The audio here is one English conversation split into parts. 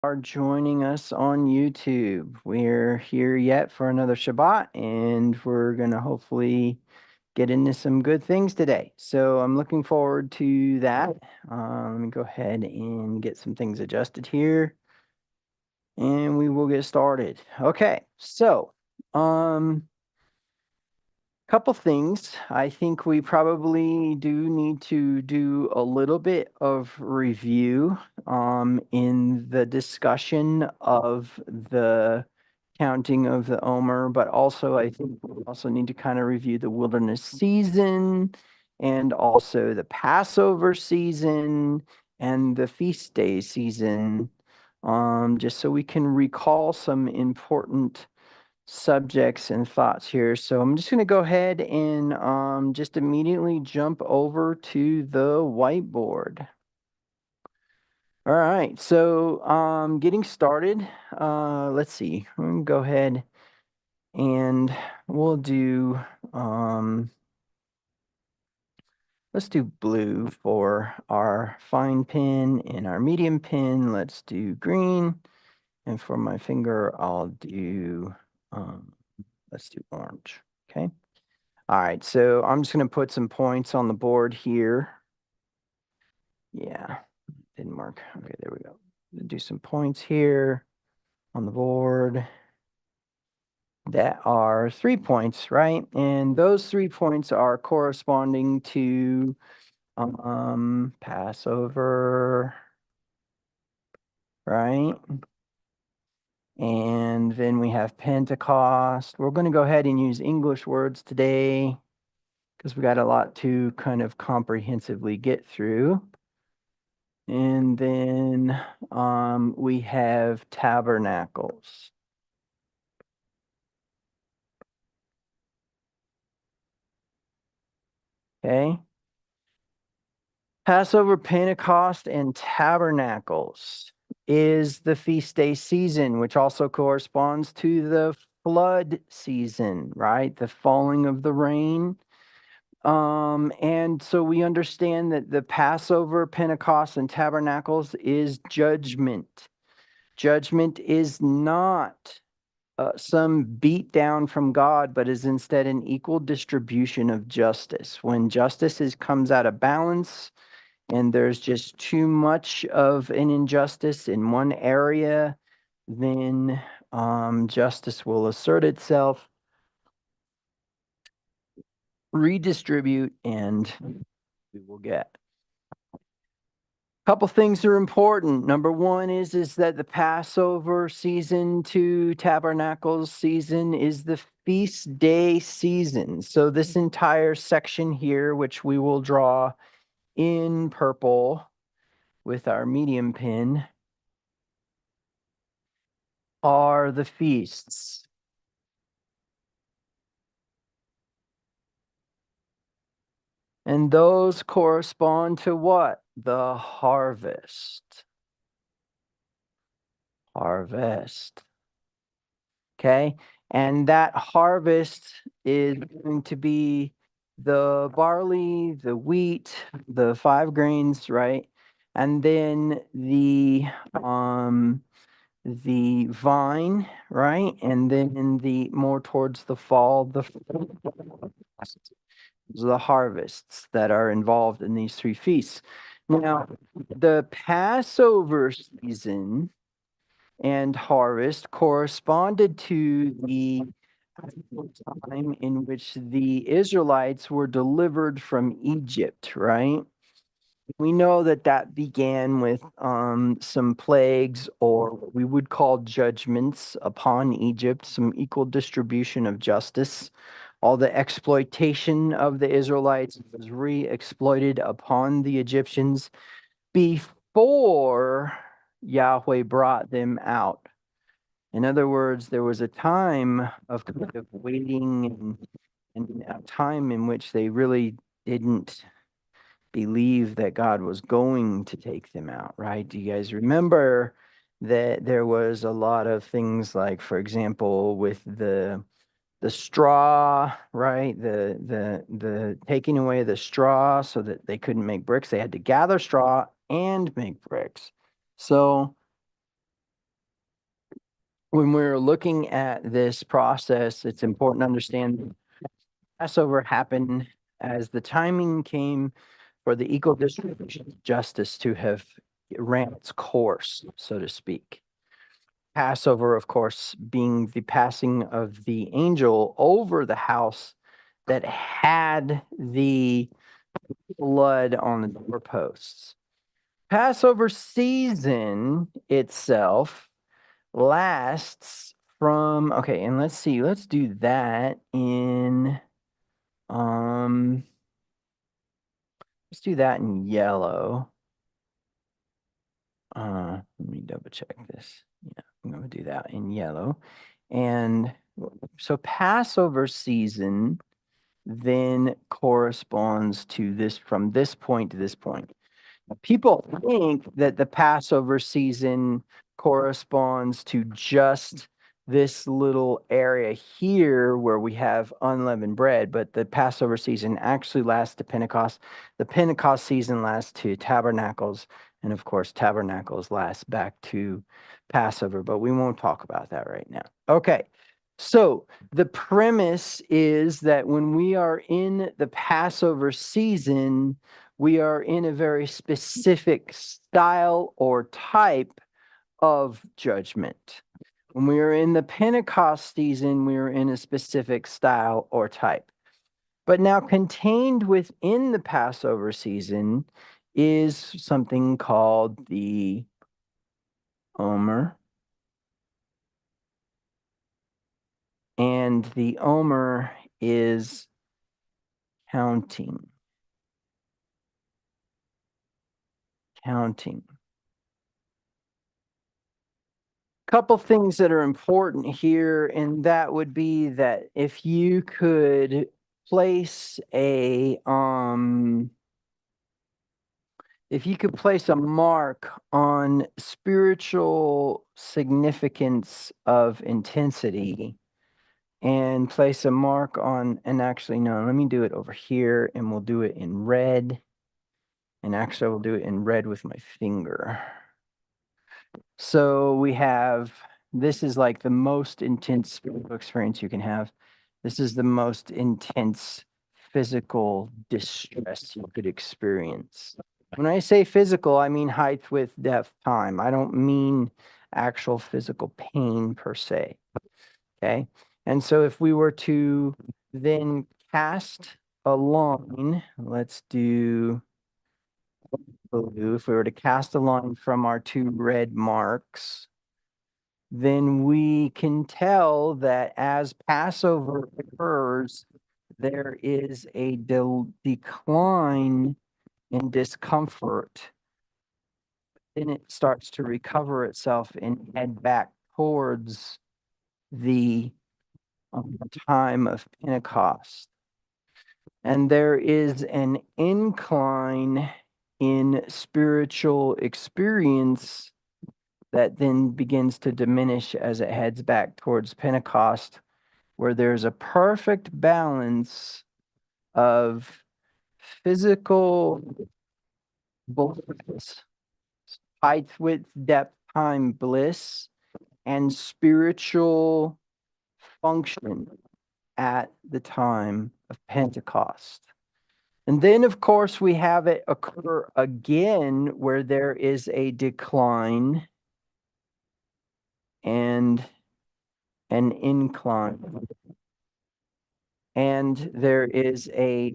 Are joining us on YouTube. We're here yet for another Shabbat, and we're going to hopefully get into some good things today. So I'm looking forward to that. Let me go ahead and get some things adjusted here, and we will get started. Okay, so couple things. I think we probably do need to do a little bit of review in the discussion of the counting of the Omer, but also I think we also need to kind of review the wilderness season and also the Passover season and the feast day season, just so we can recall some important subjects and thoughts here. So I'm just going to go ahead and just immediately jump over to the whiteboard. All right, so getting started, let's see. I'm going to go ahead and we'll do, let's do blue for our fine pin and our medium pin. Let's do green. And for my finger, I'll do, let's do orange, okay? All right, so I'm just going to put some points on the board here. Yeah, didn't work. Okay, there we go. Do some points here on the board that are 3 points, right? And those 3 points are corresponding to Passover, right? And then we have Pentecost. We're going to go ahead and use English words today because we got a lot to kind of comprehensively get through. And then we have tabernacles. Okay. Passover, Pentecost, and tabernacles is the feast day season, which also corresponds to the flood season, right? The falling of the rain. And so we understand that the Passover, Pentecost, and tabernacles is judgment. Judgment is not some beat down from God, but is instead an equal distribution of justice. When comes out of balance and there's just too much of an injustice in one area, then justice will assert itself, redistribute, and we will get. Couple things are important. Number one is that the Passover season to Tabernacles season is the feast day season. So this entire section here, which we will draw in purple with our medium pin, are the feasts. And those correspond to what? The harvest. Harvest. Okay. And that harvest is going to be the barley, the wheat, the 5 grains, right? And then the vine, right? And then in the more towards the fall, the harvests that are involved in these 3 feasts. Now, the Passover season and harvest corresponded to the time in which the Israelites were delivered from Egypt, right? We know that began with some plagues, or what we would call judgments upon Egypt, some equal distribution of justice. All the exploitation of the Israelites was re-exploited upon the Egyptians before Yahweh brought them out. In other words, there was a time of kind of waiting and a time in which they really didn't believe that God was going to take them out, right? Do you guys remember that there was a lot of things like, for example, with the straw, right? The taking away the straw so that they couldn't make bricks. They had to gather straw and make bricks. So when we're looking at this process, it's important to understand Passover happened as the timing came for the equal distribution of justice to have ran its course, so to speak. Passover, of course, being the passing of the angel over the house that had the blood on the doorposts. Passover season itself lasts from, okay, and let's see, let's do that in let's do that in yellow. Let me double check this. Yeah, I'm going to do that in yellow. And so Passover season then corresponds to this from this point to this point. People think that the Passover season corresponds to just this little area here where we have unleavened bread, but the Passover season actually lasts to Pentecost. The Pentecost season lasts to Tabernacles, and of course, Tabernacles lasts back to Passover, but we won't talk about that right now. Okay, so the premise is that when we are in the Passover season, we are in a very specific style or type of judgment. When we are in the Pentecost season, we are in a specific style or type. But now contained within the Passover season is something called the Omer. And the Omer is counting. Couple things that are important here, and that would be that if you could place a mark on spiritual significance of intensity and place a mark on, and actually no, let me do it over here and we'll do it in red. And actually I will do it in red with my finger. So we have, this is like the most intense spiritual experience you can have. This is the most intense physical distress you could experience. When I say physical, I mean height, width, depth, time. I don't mean actual physical pain per se. Okay. And so if we were to then cast a line, let's do blue. If we were to cast a line from our two red marks, then we can tell that as Passover occurs, there is a decline in discomfort. Then it starts to recover itself and head back towards the time of Pentecost. And there is an incline in spiritual experience that then begins to diminish as it heads back towards Pentecost, where there's a perfect balance of physical bliss, height, width, depth, time bliss, and spiritual function at the time of Pentecost. And then, of course, we have it occur again where there is a decline and an incline. And there is a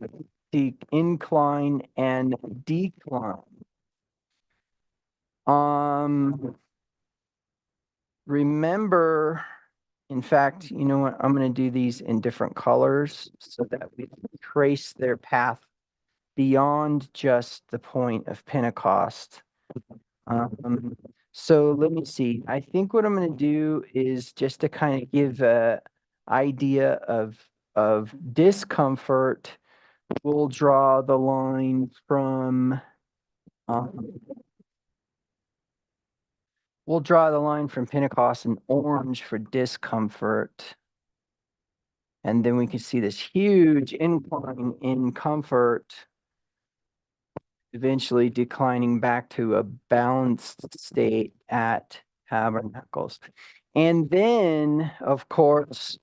incline and decline. Remember, in fact, you know what? I'm going to do these in different colors so that we trace their path beyond just the point of Pentecost. So let me see. I think what I'm going to do is just to kind of give a idea of discomfort. We'll draw the line from Pentecost in orange for discomfort. And then we can see this huge incline in comfort, eventually declining back to a balanced state at tabernacles. And then, of course,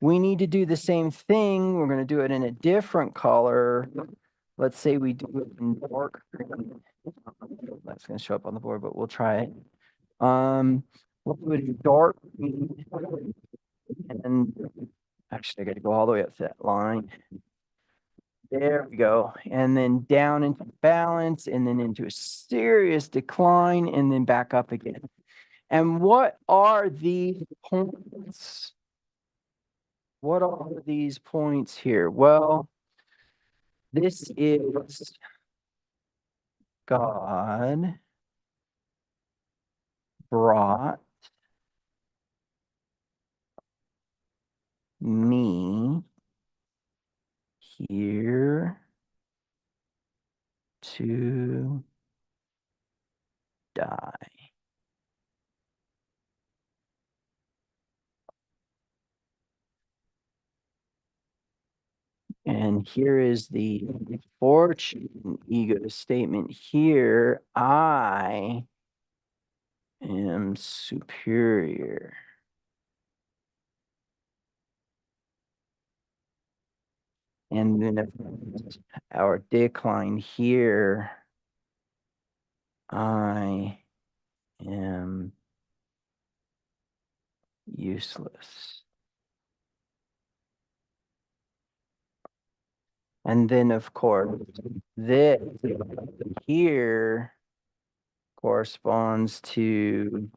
we need to do the same thing. We're going to do it in a different color. Let's say we do it in dark green. That's going to show up on the board, but we'll try it. We'll do it in dark green. And actually, I got to go all the way up to that line. There we go. And then down into balance, and then into a serious decline, and then back up again. And what are these points? What are these points here? Well, this is God brought me here to die. And here is the fortune ego statement here. I am superior. And then our decline here, I am useless. And then, of course, this here corresponds to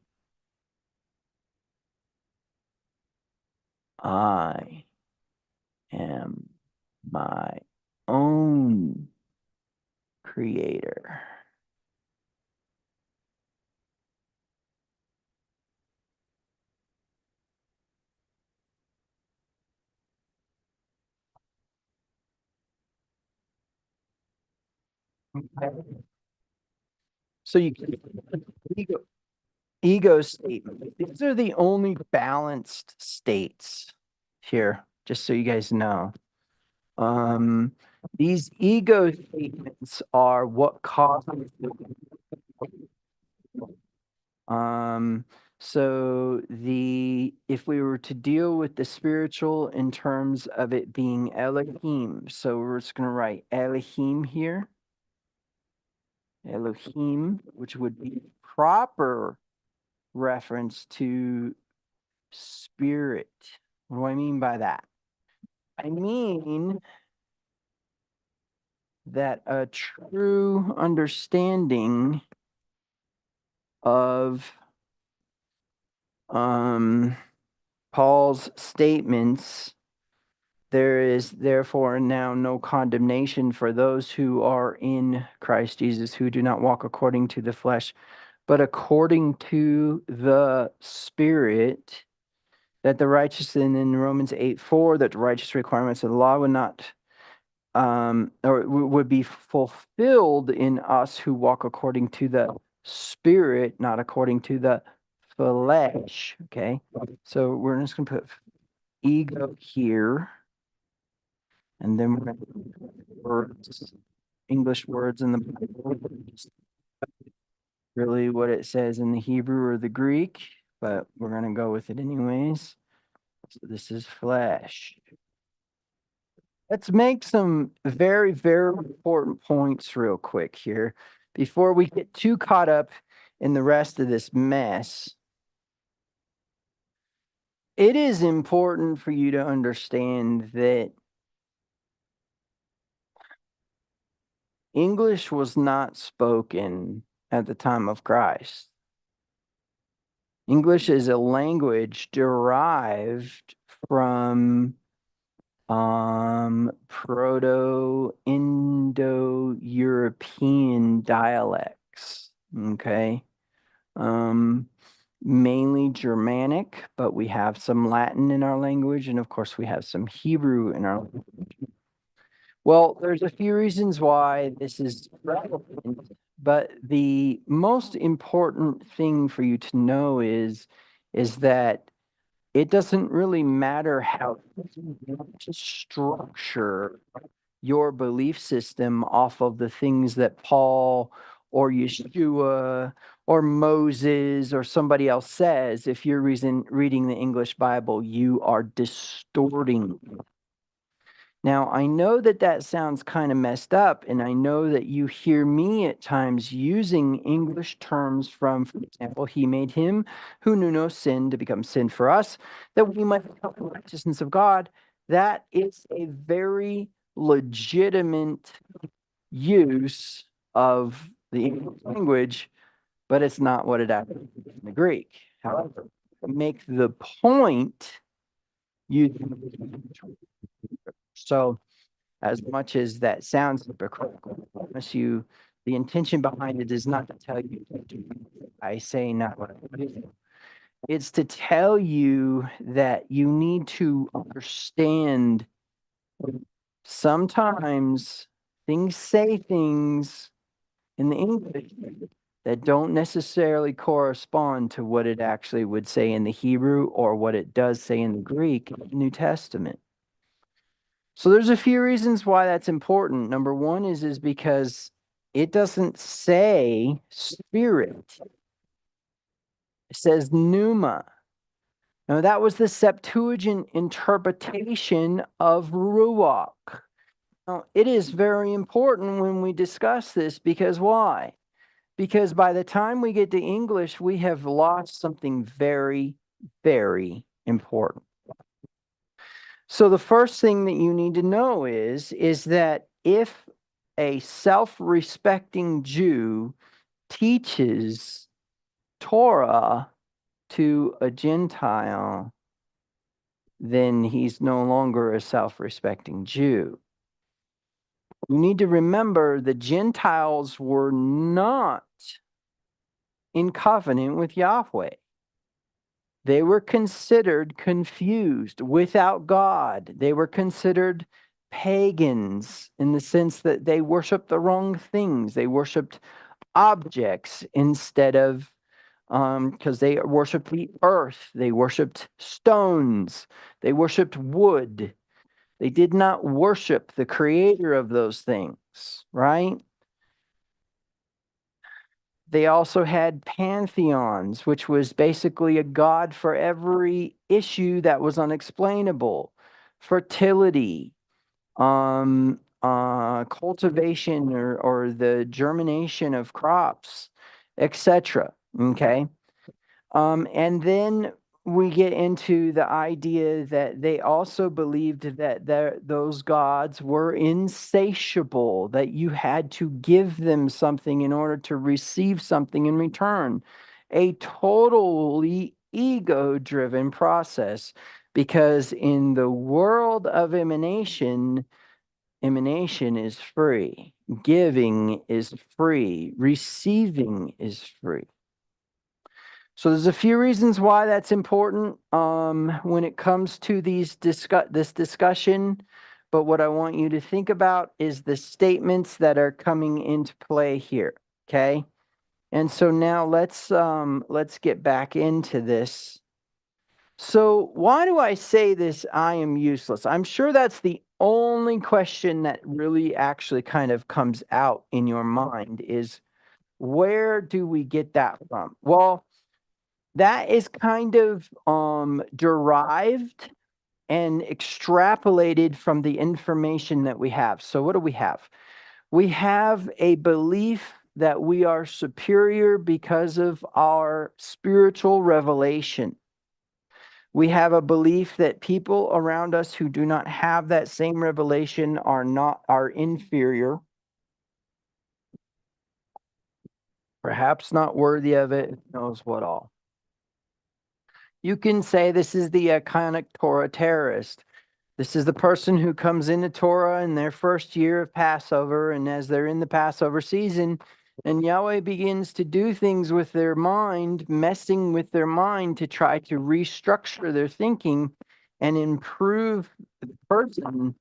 I am my own creator. So you ego statement. These are the only balanced states here, just so you guys know. These ego statements are what causes so if we were to deal with the spiritual in terms of it being Elohim, so we're just gonna write Elohim here. Elohim, which would be proper reference to spirit. What do I mean by that? I mean that a true understanding of Paul's statements, there is therefore now no condemnation for those who are in Christ Jesus, who do not walk according to the flesh, but according to the Spirit. That the righteous, and in Romans 8:4, that the righteous requirements of the law would not or would be fulfilled in us who walk according to the Spirit, not according to the flesh. Okay, so we're just going to put ego here, and then we're going to put words, English words in the Bible, really what it says in the Hebrew or the Greek, but we're going to go with it anyways. So this is flesh. Let's make some very, very important points real quick here before we get too caught up in the rest of this mess. It is important for you to understand that English was not spoken at the time of Christ. English is a language derived from Proto-Indo-European dialects, okay? Mainly Germanic, but we have some Latin in our language, and of course we have some Hebrew in our language. Well, there's a few reasons why this is relevant, but the most important thing for you to know is that it doesn't really matter how to structure your belief system off of the things that Paul or Yeshua or Moses or somebody else says, if you're reading the English Bible, you are distorting. Now, I know that that sounds kind of messed up, and I know that you hear me at times using English terms from, for example, he made him who knew no sin to become sin for us, that we might become the righteousness of God. That is a very legitimate use of the English language, but it's not what it actually is in the Greek. However, to make the point, you so as much as that sounds hypocritical, I promise you the intention behind it is not to tell you to do I say not what I do. It's to tell you that you need to understand sometimes things say things in the English that don't necessarily correspond to what it actually would say in the Hebrew or what it does say in the Greek New Testament. So there's a few reasons why that's important. Number one is because it doesn't say spirit. It says pneuma. Now that was the Septuagint interpretation of ruach. Now it is very important when we discuss this because why? Because by the time we get to English, we have lost something very, very important. So the first thing that you need to know is that if a self-respecting Jew teaches Torah to a Gentile, then he's no longer a self-respecting Jew. You need to remember the Gentiles were not in covenant with Yahweh. They were considered confused, without God. They were considered pagans in the sense that they worshiped the wrong things. They worshiped objects instead of, because they worshiped the earth. They worshiped stones. They worshiped wood. They did not worship the creator of those things, right? They also had pantheons, which was basically a god for every issue that was unexplainable. Fertility, cultivation or the germination of crops, etc. Okay. And then we get into the idea that they also believed that those gods were insatiable, that you had to give them something in order to receive something in return. A totally ego-driven process, because in the world of emanation is free. Giving is free. Receiving is free. So there's a few reasons why that's important when it comes to this discussion. But what I want you to think about is the statements that are coming into play here. Okay. And so now let's get back into this. So why do I say this? I am useless. I'm sure that's the only question that really actually kind of comes out in your mind is, where do we get that from? Well, that is kind of derived and extrapolated from the information that we have. So what do we have? We have a belief that we are superior because of our spiritual revelation. We have a belief that people around us who do not have that same revelation are inferior, perhaps not worthy of it, knows what all. You can say this is the iconic Torah terrorist. This is the person who comes into Torah in their first year of Passover, and as they're in the Passover season, and Yahweh begins to do things with their mind, messing with their mind to try to restructure their thinking and improve the person,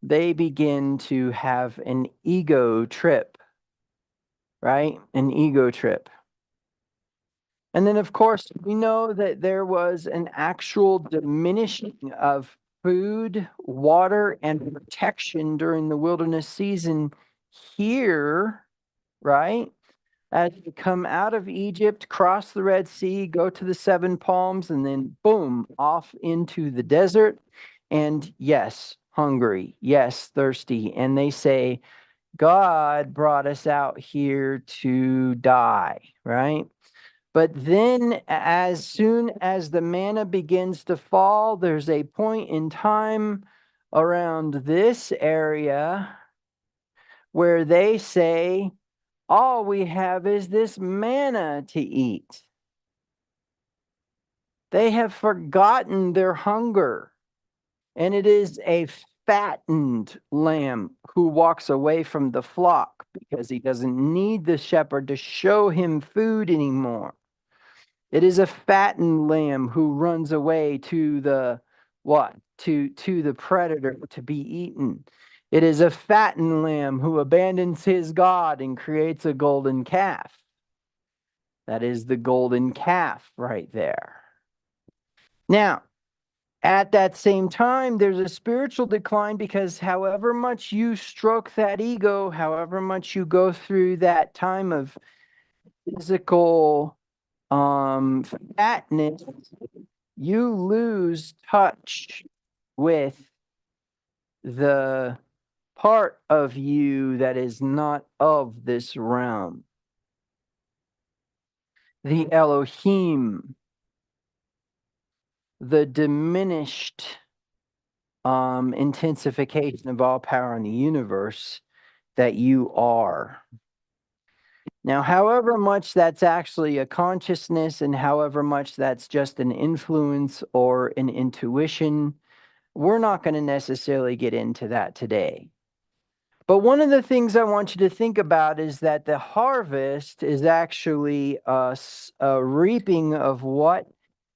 they begin to have an ego trip, right? An ego trip. And then, of course, we know that there was an actual diminishing of food, water, and protection during the wilderness season here, right? as you come out of Egypt, cross the Red Sea, go to the seven palms, and then boom, off into the desert. And yes, hungry, yes, thirsty. And they say, God brought us out here to die, right? But then, as soon as the manna begins to fall, there's a point in time around this area where they say, all we have is this manna to eat. They have forgotten their hunger, and it is a fattened lamb who walks away from the flock because he doesn't need the shepherd to show him food anymore. It is a fattened lamb who runs away to the what? To the predator to be eaten. It is a fattened lamb who abandons his God and creates a golden calf. That is the golden calf right there. Now, at that same time, there's a spiritual decline because however much you stroke that ego, however much you go through that time of physical fatness, you lose touch with the part of you that is not of this realm. The Elohim, the diminished intensification of all power in the universe that you are. Now, however much that's actually a consciousness and however much that's just an influence or an intuition, we're not going to necessarily get into that today. But one of the things I want you to think about is that the harvest is actually a reaping of what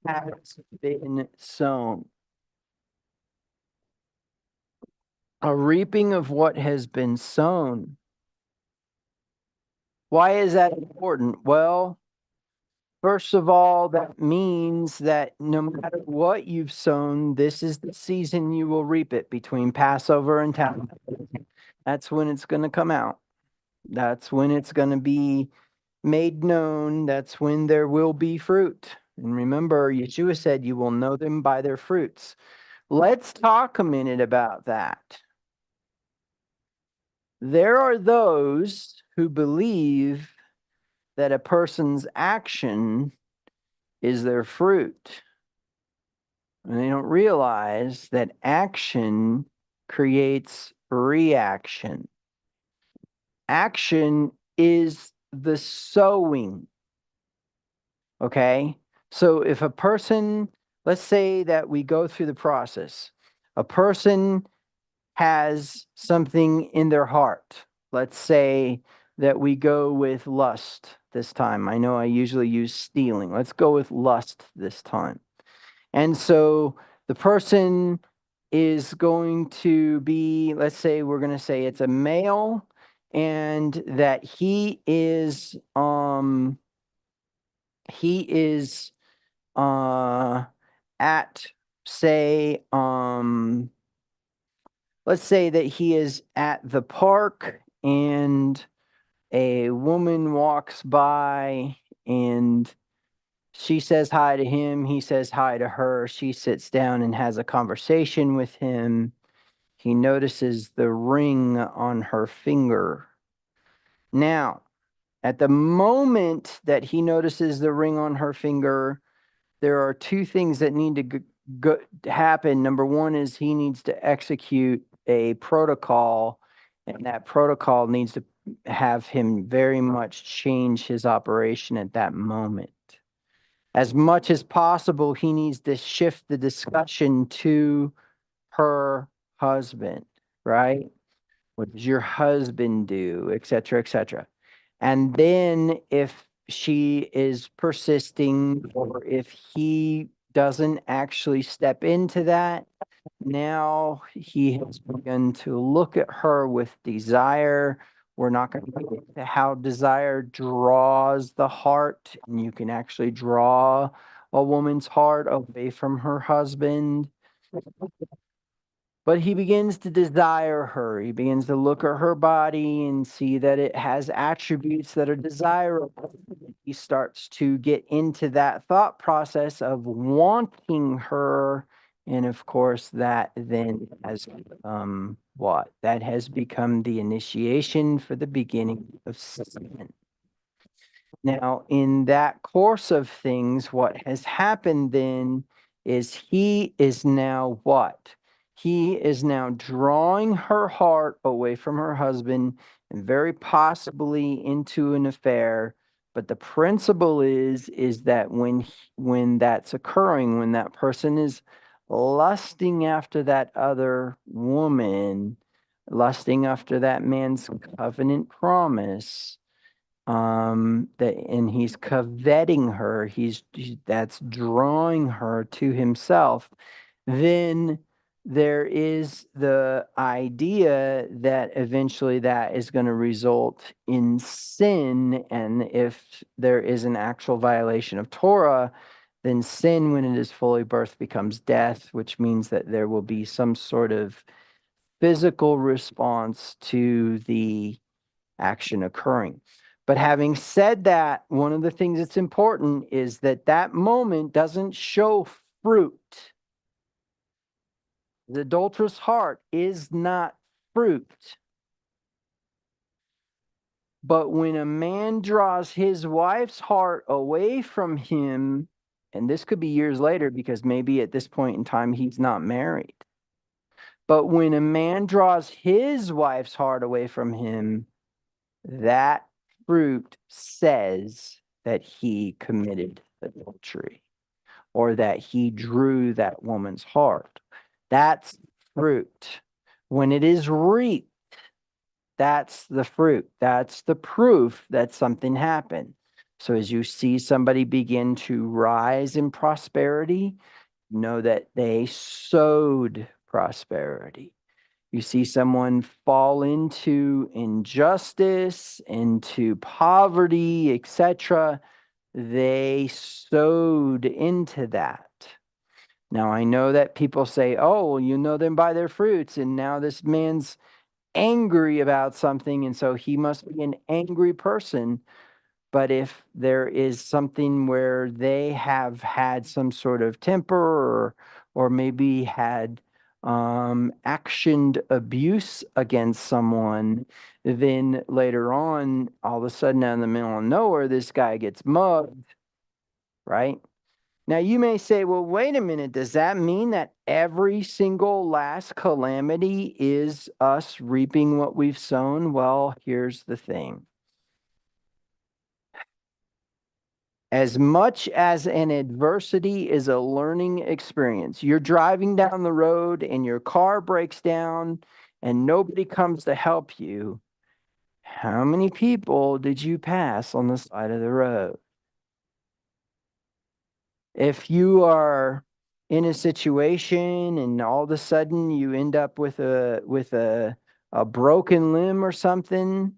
has been sown. A reaping of what has been sown. Why is that important? Well, first of all, that means that no matter what you've sown, this is the season you will reap it between Passover and Tabernacles. That's when it's going to come out. That's when it's going to be made known. That's when there will be fruit. And remember, Yeshua said, you will know them by their fruits. Let's talk a minute about that. There are those who believe that a person's action is their fruit. And they don't realize that action creates reaction. Action is the sowing. Okay? So if a person, let's say that we go through the process, a person has something in their heart. Let's say that we go with lust this time. I know I usually use stealing. Let's go with lust this time. And so the person is going to be, let's say we're going to say it's a male, and that he is at, say, let's say that he is at the park and a woman walks by and she says hi to him, he says hi to her, she sits down and has a conversation with him. He notices the ring on her finger. Now, at the moment that he notices the ring on her finger, there are two things that need to happen. Number one is he needs to execute a protocol, and that protocol needs to have him very much change his operation at that moment. As much as possible, he needs to shift the discussion to her husband, right? What does your husband do, et cetera, et cetera. And then if she is persisting or if he doesn't actually step into that, now he has begun to look at her with desire. We're not going to get into how desire draws the heart, and you can actually draw a woman's heart away from her husband. But he begins to desire her. He begins to look at her body and see that it has attributes that are desirable. He starts to get into that thought process of wanting her. And of course, that then has what? That has become the initiation for the beginning of sin. Now, in that course of things, what has happened then is he is now what? He is now drawing her heart away from her husband and very possibly into an affair. But the principle is that when that's occurring, when that person is lusting after that other woman, lusting after that man's covenant promise, that and he's coveting her, that's drawing her to himself, then there is the idea that eventually that is going to result in sin. And if there is an actual violation of Torah, then sin, when it is fully birthed, becomes death, which means that there will be some sort of physical response to the action occurring. But having said that, one of the things that's important is that that moment doesn't show fruit. The adulterous heart is not fruit. But when a man draws his wife's heart away from him, and this could be years later because maybe at this point in time he's not married. But when a man draws his wife's heart away from him, that fruit says that he committed adultery or that he drew that woman's heart. That's fruit. When it is reaped, that's the fruit. That's the proof that something happened. So as you see somebody begin to rise in prosperity, know that they sowed prosperity. You see someone fall into injustice, into poverty, etc. They sowed into that. Now, I know that people say, oh, well, you know them by their fruits. And now this man's angry about something. And so he must be an angry person. But if there is something where they have had some sort of temper or maybe had actioned abuse against someone, then later on, all of a sudden out in the middle of nowhere, this guy gets mugged, right? Now you may say, well, wait a minute, does that mean that every single last calamity is us reaping what we've sown? Well, here's the thing. As much as an adversity is a learning experience, you're driving down the road and your car breaks down and nobody comes to help you. How many people did you pass on the side of the road? If you are in a situation and all of a sudden you end up with a broken limb or something,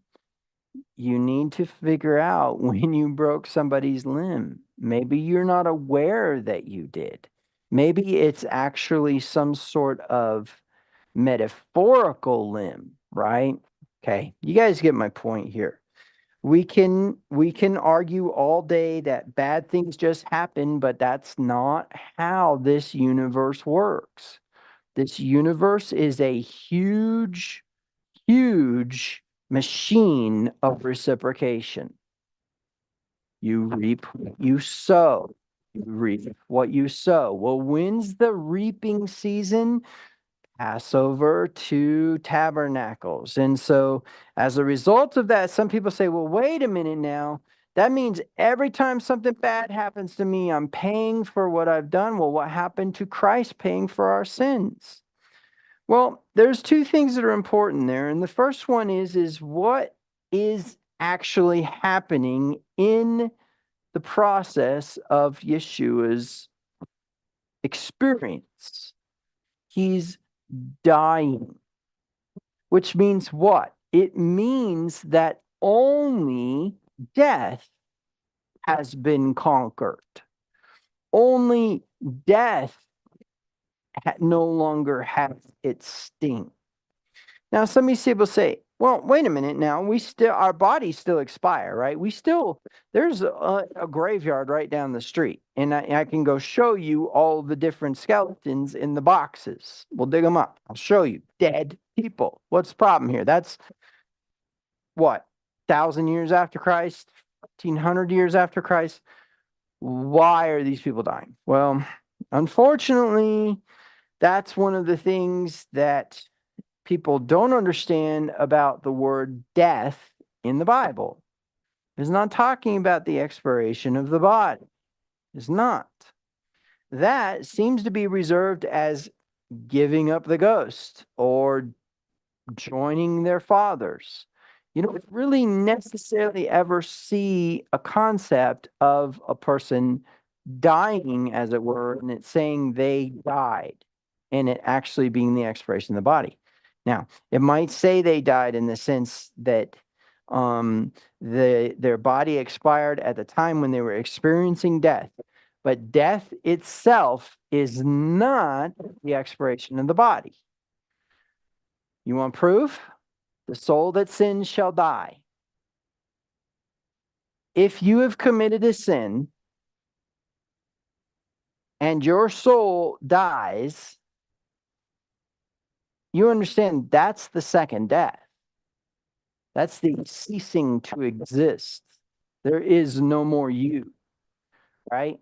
you need to figure out when you broke somebody's limb. Maybe you're not aware that you did. Maybe it's actually some sort of metaphorical limb, right? Okay, you guys get my point here. We can argue all day that bad things just happen, but that's not how this universe works. This universe is a huge, huge machine of reciprocation. You reap what you sow. You reap what you sow. Well, when's the reaping season? Passover to Tabernacles. And so as a result of that, some people say, well, wait a minute now. That means every time something bad happens to me, I'm paying for what I've done. Well, what happened to Christ paying for our sins? Well, there's two things that are important there. And the first one is what is actually happening in the process of Yeshua's experience. He's dying, which means what? It means that only death has been conquered. Only death no longer has its sting. Now, some people say, well, wait a minute now, our bodies still expire, right? There's a graveyard right down the street, and I can go show you all the different skeletons in the boxes. We'll dig them up. I'll show you dead people. What's the problem here? That's what, 1,000 years after Christ, 1,500 years after Christ. Why are these people dying? Well, unfortunately, that's one of the things that people don't understand about the word death in the Bible. It's not talking about the expiration of the body. It's not. That seems to be reserved as giving up the ghost or joining their fathers. You don't really necessarily ever see a concept of a person dying, as it were, and it's saying they died, and it actually being the expiration of the body. Now, it might say they died in the sense that their body expired at the time when they were experiencing death, but death itself is not the expiration of the body. You want proof? The soul that sins shall die. If you have committed a sin and your soul dies, you understand that's the second death. That's the ceasing to exist. There is no more you, right?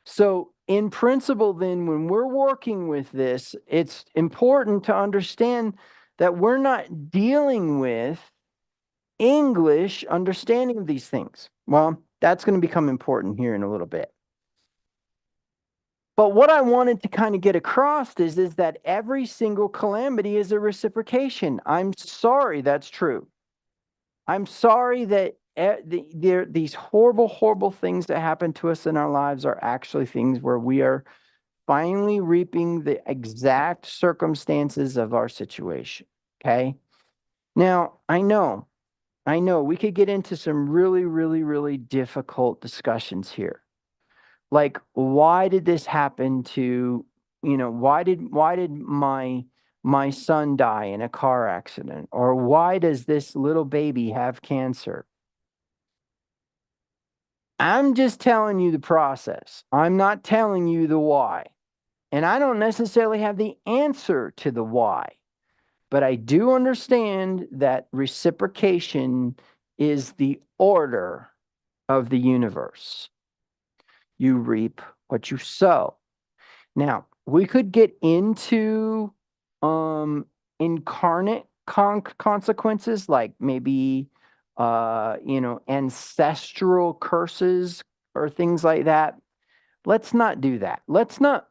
So in principle, then, when we're working with this, it's important to understand that we're not dealing with English understanding of these things. Well, that's going to become important here in a little bit. But what I wanted to kind of get across is that every single calamity is a reciprocation. I'm sorry that's true. I'm sorry that these horrible, horrible things that happen to us in our lives are actually things where we are finally reaping the exact circumstances of our situation. Okay. Now, I know we could get into some really, really, really difficult discussions here. Like, why did this happen to, why did my son die in a car accident? Or why does this little baby have cancer? I'm just telling you the process. I'm not telling you the why. And I don't necessarily have the answer to the why. But I do understand that reciprocation is the order of the universe. You reap what you sow. Now, we could get into incarnate consequences, like maybe ancestral curses or things like that. Let's not do that. Let's not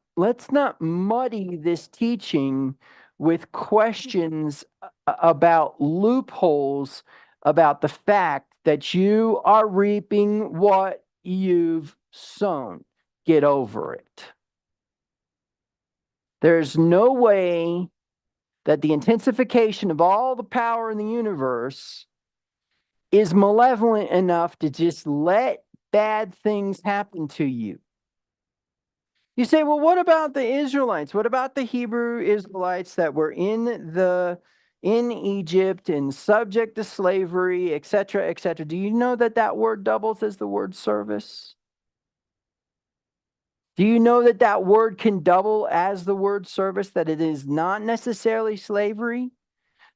muddy this teaching with questions about loopholes, about the fact that you are reaping what you've sown. Get over it. There's no way that the intensification of all the power in the universe is malevolent enough to just let bad things happen to you. You say, well, what about the Israelites? What about the Hebrew Israelites that were in Egypt and subject to slavery, etc., etc.? Do you know that word doubles as the word service? Do you know that word can double as the word service, that it is not necessarily slavery?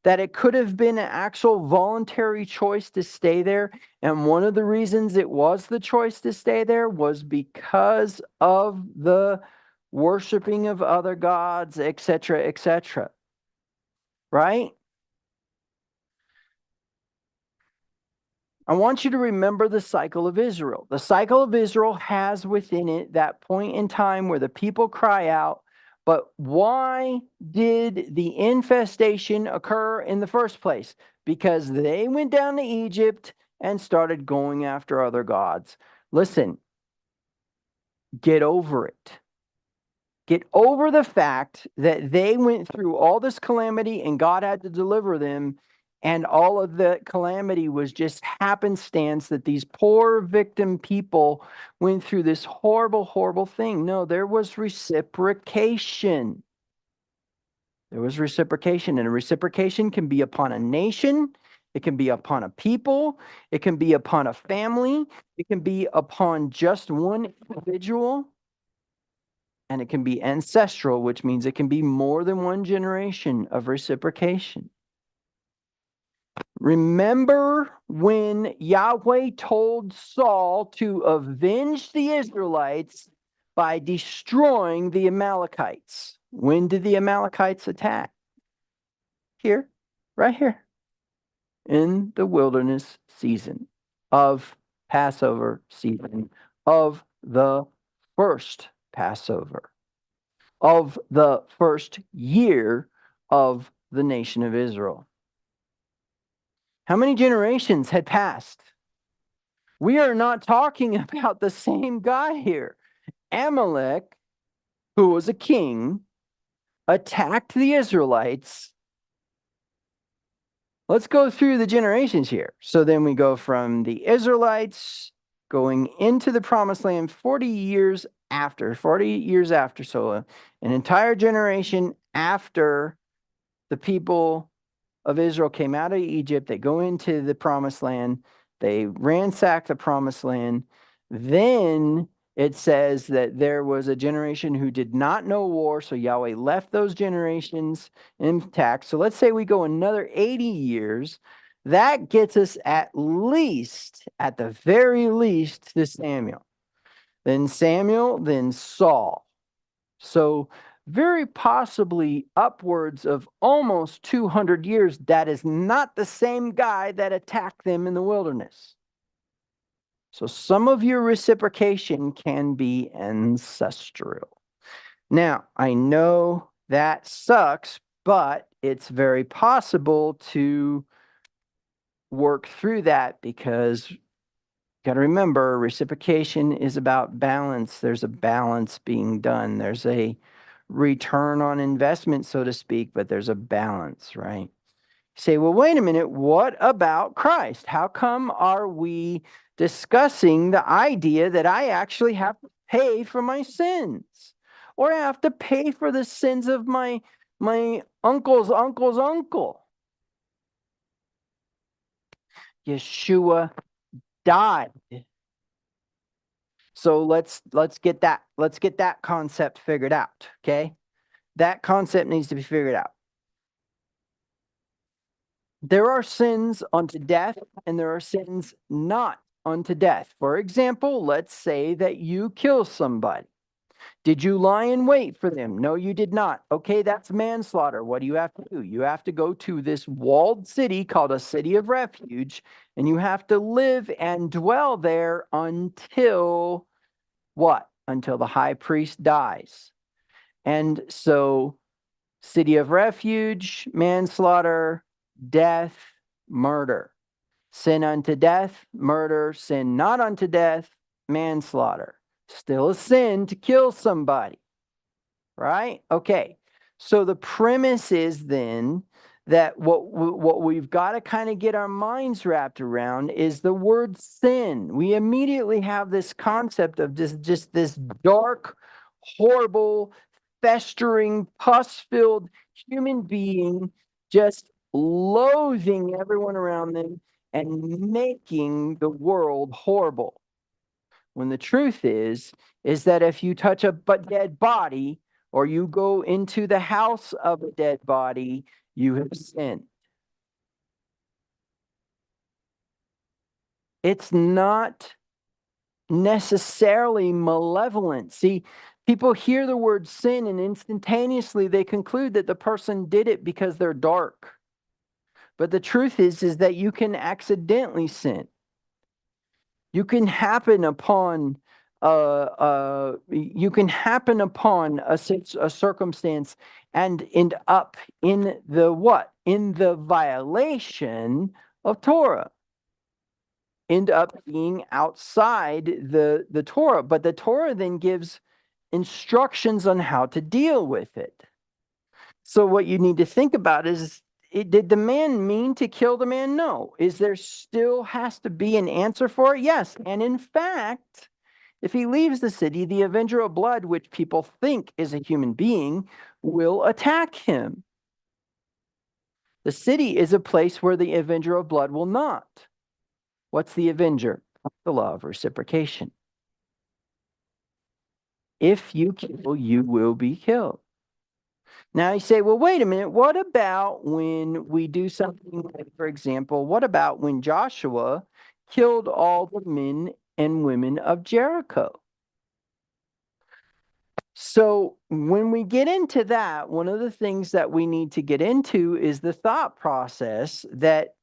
That it could have been an actual voluntary choice to stay there. And one of the reasons it was the choice to stay there was because of the worshiping of other gods, etc., etc. Right? I want you to remember the cycle of Israel. The cycle of Israel has within it that point in time where the people cry out, but why did the infestation occur in the first place? Because they went down to Egypt and started going after other gods. Listen, get over it. Get over the fact that they went through all this calamity and God had to deliver them, And all of the calamity was just happenstance that these poor victim people went through this horrible, horrible thing. No, there was reciprocation. There was reciprocation, and a reciprocation can be upon a nation, it can be upon a people, it can be upon a family, it can be upon just one individual, and it can be ancestral, which means it can be more than one generation of reciprocation. Remember when Yahweh told Saul to avenge the Israelites by destroying the Amalekites? When did the Amalekites attack? Here, right here, in the wilderness season of Passover season, of the first Passover, of the first year of the nation of Israel. How many generations had passed? We are not talking about the same guy here. Amalek, who was a king, attacked the Israelites. Let's go through the generations here. So then we go from the Israelites going into the promised land 40 years after. So an entire generation after the people of Israel came out of Egypt. They go into the promised land. They ransack the promised land. Then it says that there was a generation who did not know war, so Yahweh left those generations intact. So let's say we go another 80 years. That gets us at the very least, to Samuel. Then Samuel, then Saul. So very possibly upwards of almost 200 years, that is not the same guy that attacked them in the wilderness. So some of your reciprocation can be ancestral. Now, I know that sucks, but it's very possible to work through that, because you got to remember, reciprocation is about balance. There's a balance being done. There's a return on investment, so to speak, but there's a balance, right? You say, well, wait a minute, what about Christ? How come are we discussing the idea that I actually have to pay for my sins? Or I have to pay for the sins of my uncle's uncle's uncle? Yeshua died. So let's get that concept figured out, okay? That concept needs to be figured out. There are sins unto death, and there are sins not unto death. For example, let's say that you kill somebody. Did you lie in wait for them? No, you did not. Okay, that's manslaughter. What do you have to do? You have to go to this walled city called a city of refuge, and you have to live and dwell there until what? Until the high priest dies. And so, city of refuge, manslaughter, death, murder. Sin unto death, murder. Sin not unto death, manslaughter. Still a sin to kill somebody, right? Okay, so the premise is then that what we've got to kind of get our minds wrapped around is the word sin. We immediately have this concept of just this dark, horrible, festering, pus-filled human being just loathing everyone around them and making the world horrible. When the truth is that if you touch a dead body, or you go into the house of a dead body, you have sinned. It's not necessarily malevolent. See, people hear the word sin and instantaneously they conclude that the person did it because they're dark. But the truth is that you can accidentally sin. You can happen upon a circumstance and end up in the what? In the violation of Torah. End up being outside the Torah. But the Torah then gives instructions on how to deal with it. So what you need to think about is did the man mean to kill the man? No. Is there still has to be an answer for it? Yes. And in fact, if he leaves the city, the Avenger of Blood, which people think is a human being, will attack him. The city is a place where the Avenger of Blood will not. What's the Avenger? The law of reciprocation. If you kill, you will be killed. Now you say, well, wait a minute. What about when we do something like, for example, what about when Joshua killed all the men and women of Jericho? So when we get into that, one of the things that we need to get into is the thought process that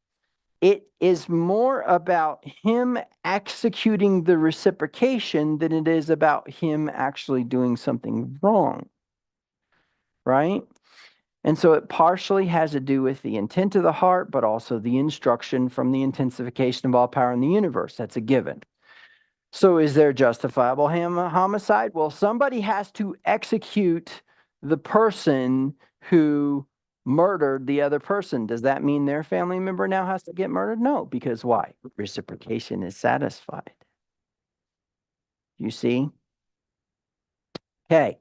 it is more about him executing the reciprocation than it is about him actually doing something wrong, right? And so it partially has to do with the intent of the heart, but also the instruction from the intensification of all power in the universe. That's a given. So is there justifiable homicide? Well, somebody has to execute the person who murdered the other person. Does that mean their family member now has to get murdered? No, because why? Reciprocation is satisfied. You see? Okay.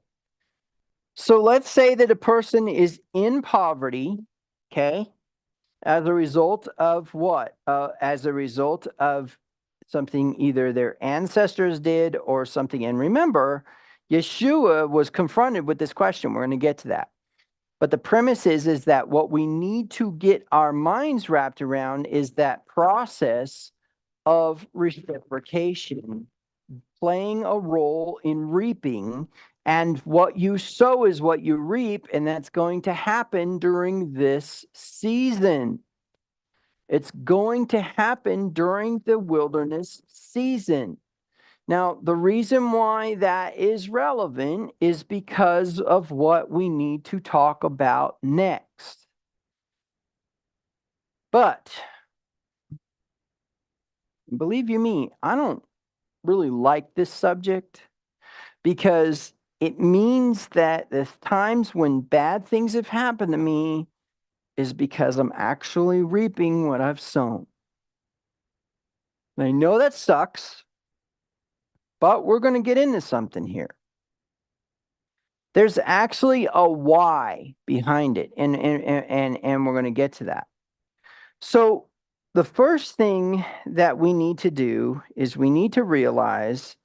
So let's say that a person is in poverty, okay, as a result of what? As a result of something either their ancestors did or something. And remember, Yeshua was confronted with this question. We're going to get to that. But the premise is that what we need to get our minds wrapped around is that process of reciprocation playing a role in reaping. And what you sow is what you reap. And that's going to happen during this season. It's going to happen during the wilderness season. Now, the reason why that is relevant is because of what we need to talk about next. But believe you me, I don't really like this subject because it means that the times when bad things have happened to me is because I'm actually reaping what I've sown. And I know that sucks, but we're going to get into something here. There's actually a why behind it, and we're going to get to that. So the first thing that we need to do is we need to realize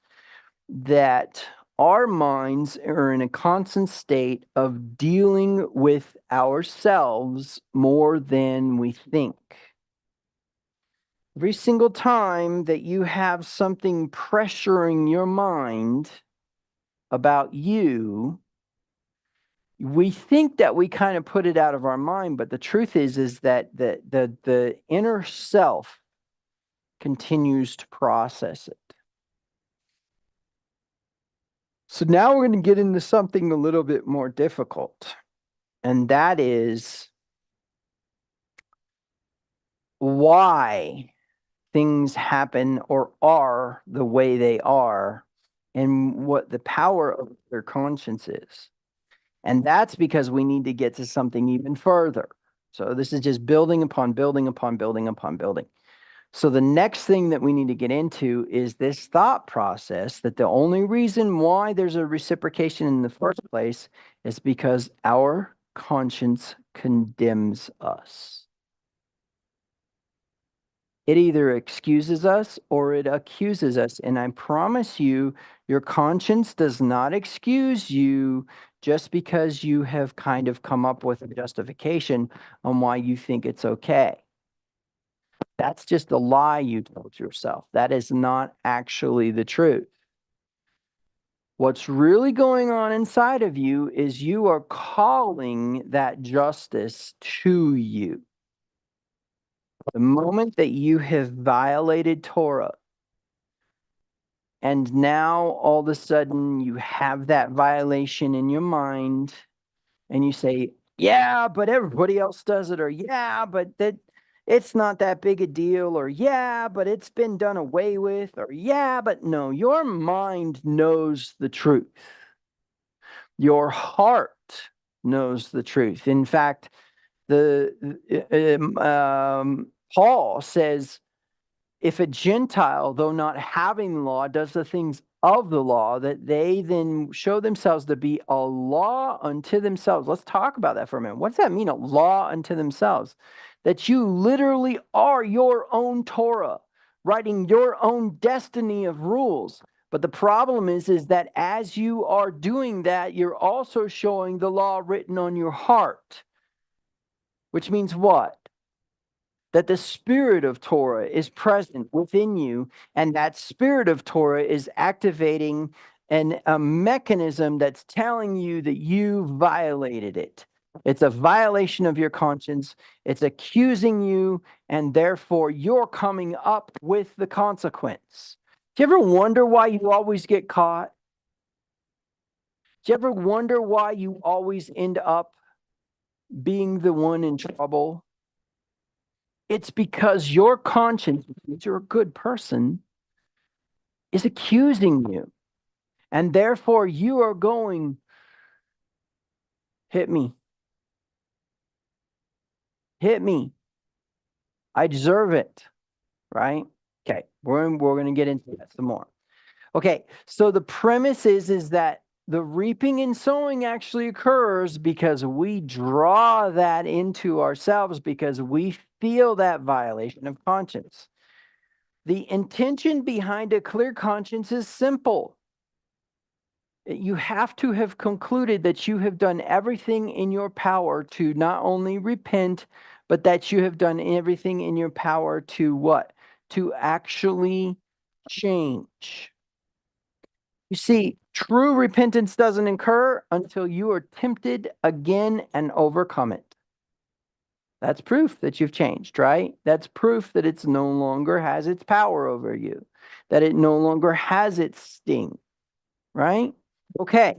that our minds are in a constant state of dealing with ourselves more than we think. Every single time that you have something pressuring your mind about you, we think that we kind of put it out of our mind, but the truth is that the inner self continues to process it. So now we're going to get into something a little bit more difficult, and that is why things happen or are the way they are and what the power of their conscience is. And that's because we need to get to something even further. So this is just building upon building upon building upon building. So the next thing that we need to get into is this thought process that the only reason why there's a reciprocation in the first place is because our conscience condemns us. It either excuses us or it accuses us. And I promise you, your conscience does not excuse you just because you have kind of come up with a justification on why you think it's okay. That's just a lie you told yourself. That is not actually the truth. What's really going on inside of you is you are calling that justice to you. The moment that you have violated Torah, and now all of a sudden you have that violation in your mind, and you say, yeah, but everybody else does it, or yeah, but that it's not that big a deal, or yeah, but it's been done away with, or yeah, but no, your mind knows the truth. Your heart knows the truth. In fact, Paul says, if a Gentile, though not having law, does the things of the law, that they then show themselves to be a law unto themselves. Let's talk about that for a minute. What does that mean, a law unto themselves? That you literally are your own Torah, writing your own destiny of rules. But the problem is that as you are doing that, you're also showing the law written on your heart, which means what? That the spirit of Torah is present within you, and that spirit of Torah is activating a mechanism that's telling you that you violated it. It's a violation of your conscience. It's accusing you, and therefore you're coming up with the consequence. Do you ever wonder why you always get caught? Do you ever wonder why you always end up being the one in trouble? It's because your conscience, because you're a good person, is accusing you. And therefore you are going, hit me. Hit me. I deserve it. Right? Okay. We're going to get into that some more. Okay. So the premise is that the reaping and sowing actually occurs because we draw that into ourselves because we feel that violation of conscience. The intention behind a clear conscience is simple. You have to have concluded that you have done everything in your power to not only repent, but that you have done everything in your power to what? To actually change. You see, true repentance doesn't occur until you are tempted again and overcome it. That's proof that you've changed, right? That's proof that it's no longer has its power over you, that it no longer has its sting, right? Okay.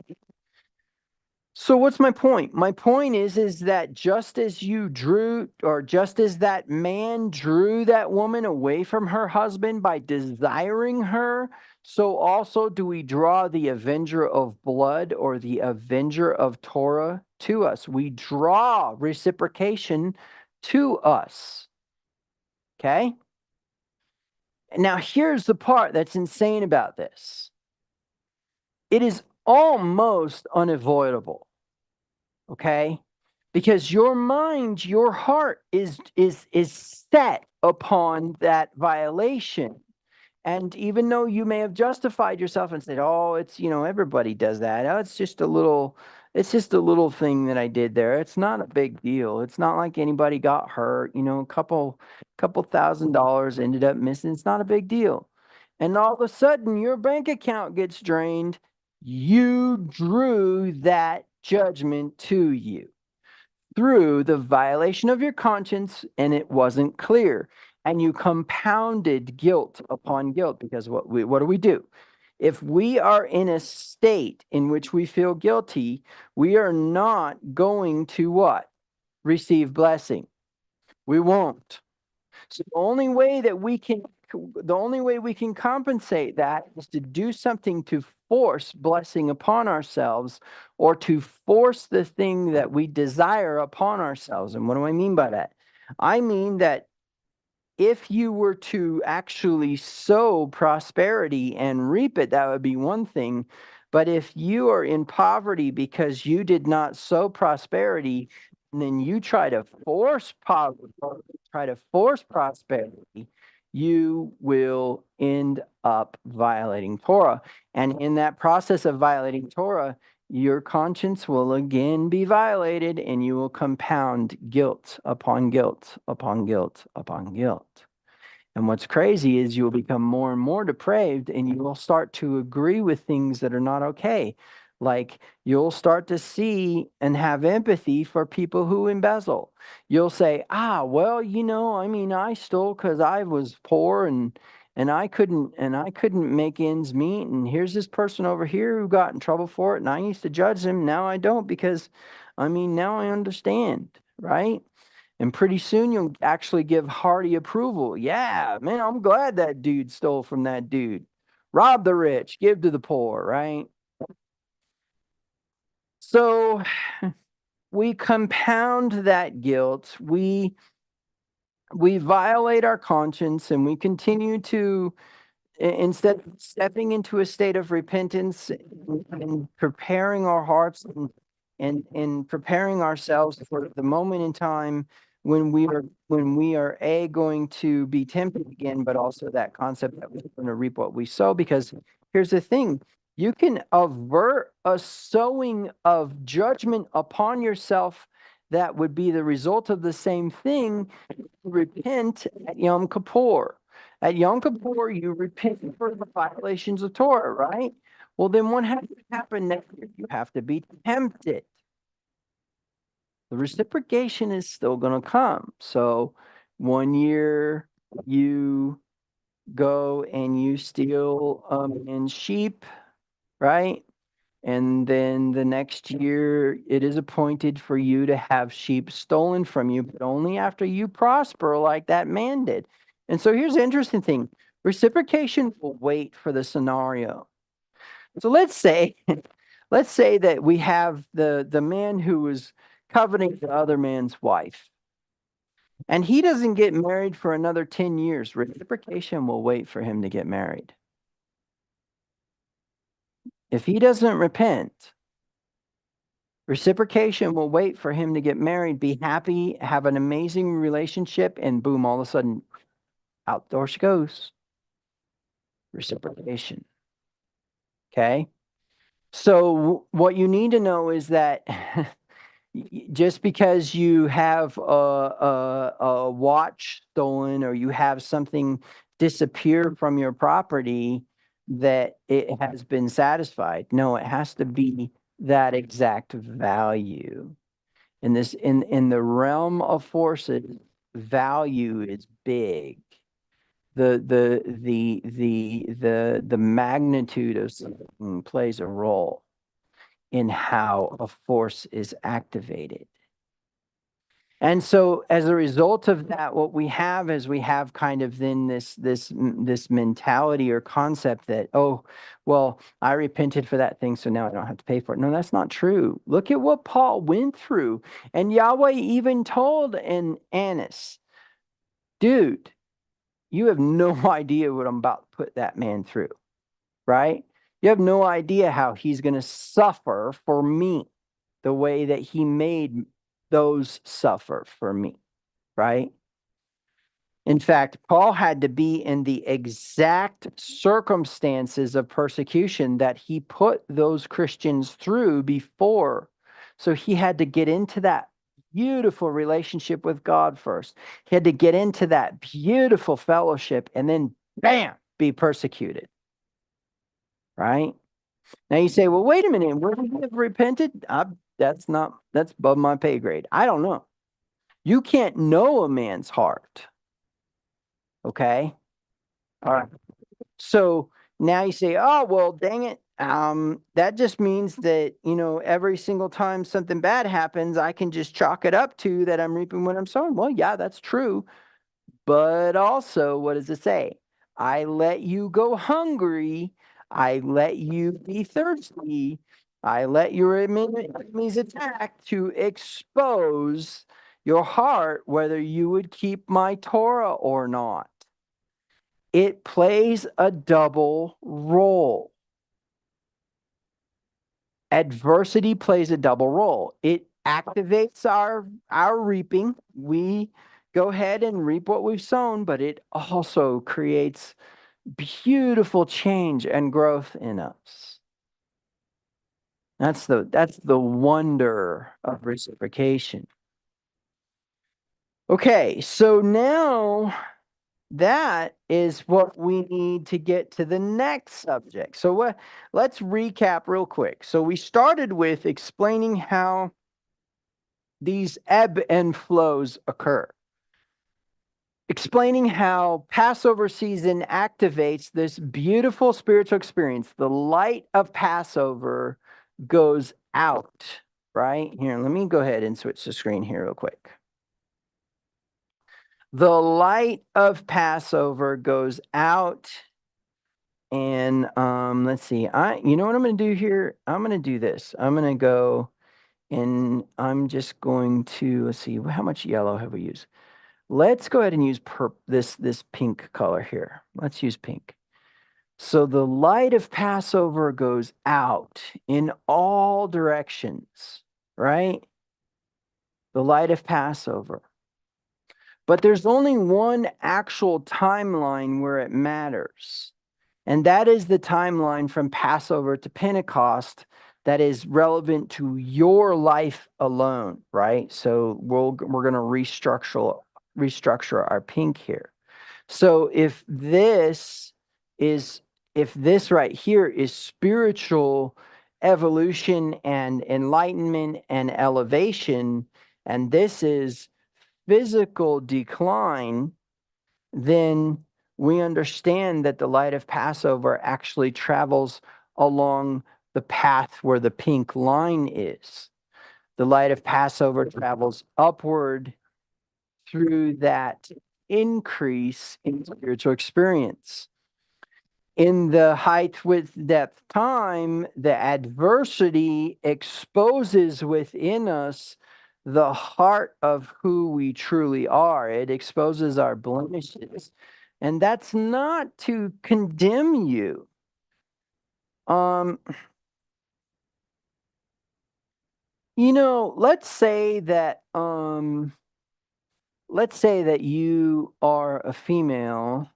So what's my point? My point is that just as you drew, or just as that man drew that woman away from her husband by desiring her, so also do we draw the avenger of blood or the avenger of Torah to us. We draw reciprocation to us. Okay? Now here's the part that's insane about this. It is almost unavoidable. Okay? Because your mind, your heart is set upon that violation. And even though you may have justified yourself and said, "Oh, it's, everybody does that. Oh, it's just a little thing that I did there. It's not a big deal. It's not like anybody got hurt, a couple $1,000 ended up missing. It's not a big deal." And all of a sudden your bank account gets drained. You drew that judgment to you through the violation of your conscience, and it wasn't clear. And you compounded guilt upon guilt, because what do we do? If we are in a state in which we feel guilty, we are not going to what? Receive blessing. We won't. So the only way we can compensate that is to do something to force blessing upon ourselves, or to force the thing that we desire upon ourselves. And what do I mean by that? I mean that if you were to actually sow prosperity and reap it, that would be one thing. But if you are in poverty because you did not sow prosperity, and then you try to force poverty, try to force prosperity, you will end up violating Torah. And in that process of violating Torah, your conscience will again be violated, and you will compound guilt upon guilt upon guilt upon guilt. And what's crazy is you'll become more and more depraved, and you will start to agree with things that are not okay. Like, you'll start to see and have empathy for people who embezzle. You'll say, well, I stole because I was poor, and I couldn't make ends meet. And here's this person over here who got in trouble for it. And I used to judge them. Now I don't, because now I understand, right? And pretty soon you'll actually give hearty approval. Yeah, man, I'm glad that dude stole from that dude. Rob the rich, give to the poor, right? So we compound that guilt. We violate our conscience, and we continue to, instead of stepping into a state of repentance and preparing our hearts and preparing ourselves for the moment in time when we are going to be tempted again, but also that concept that we're going to reap what we sow. Because here's the thing, you can avert a sowing of judgment upon yourself that would be the result of the same thing. Repent at Yom Kippur. At Yom Kippur, you repent for the violations of Torah, right? Well, then what has to happen next year? You have to be tempted. The reciprocation is still going to come. So 1 year you go and you steal and sheep, right? And then the next year, it is appointed for you to have sheep stolen from you, but only after you prosper like that man did. And so here's the interesting thing. Reciprocation will wait for the scenario. So let's say, let's say that we have the man who was coveting the other man's wife, and he doesn't get married for another 10 years. Reciprocation will wait for him to get married. If he doesn't repent, reciprocation will wait for him to get married, be happy, have an amazing relationship, and boom, all of a sudden, outdoor she goes. Reciprocation. Okay? So what you need to know is that just because you have a watch stolen or you have something disappear from your property, that it has been satisfied. No, it has to be that exact value. In the realm of forces, value is big. The magnitude of something plays a role in how a force is activated. And so as a result of that, what we have is we have kind of then this mentality or concept that, oh, well, I repented for that thing, so now I don't have to pay for it. No, that's not true. Look at what Paul went through. And Yahweh even told Annas, dude, you have no idea what I'm about to put that man through, right? You have no idea how he's going to suffer for me the way that he made those suffer for me, right? In fact, Paul had to be in the exact circumstances of persecution that he put those Christians through before. So he had to get into that beautiful relationship with God first. He had to get into that beautiful fellowship and then, bam, be persecuted, right? Now you say, well, wait a minute, would he have repented? That's above my pay grade. I don't know. You can't know a man's heart. Okay. All right. So now you say, oh, well, dang it. That just means that, every single time something bad happens, I can just chalk it up to that I'm reaping what I'm sowing. Well, yeah, that's true. But also, what does it say? I let you go hungry. I let you be thirsty. I let your enemies attack to expose your heart, whether you would keep my Torah or not. It plays a double role. Adversity plays a double role. It activates our reaping. We go ahead and reap what we've sown, but it also creates beautiful change and growth in us. That's the wonder of reciprocation. Okay, so now that is what we need to get to the next subject. So let's recap real quick. So we started with explaining how these ebb and flows occur. Explaining how Passover season activates this beautiful spiritual experience. The light of Passover goes out, right? Here, let me go ahead and switch the screen here real quick. The light of Passover goes out. And let's see. You know what I'm going to do here? I'm going to do this. I'm going to go And I'm just going to, let's see, how much yellow have we used? Let's go ahead and use this pink color here. Let's use pink. So the light of Passover goes out in all directions, right? The light of Passover. But there's only one actual timeline where it matters. And that is the timeline from Passover to Pentecost that is relevant to your life alone, right? So we're going to restructure our pink here. So if this right here is spiritual evolution and enlightenment and elevation, and this is physical decline, then we understand that the light of Passover actually travels along the path where the pink line is. The light of Passover travels upward through that increase in spiritual experience. In the height, width, depth, time, the adversity exposes within us the heart of who we truly are. It exposes our blemishes. And that's not to condemn you. Let's say that you are a female,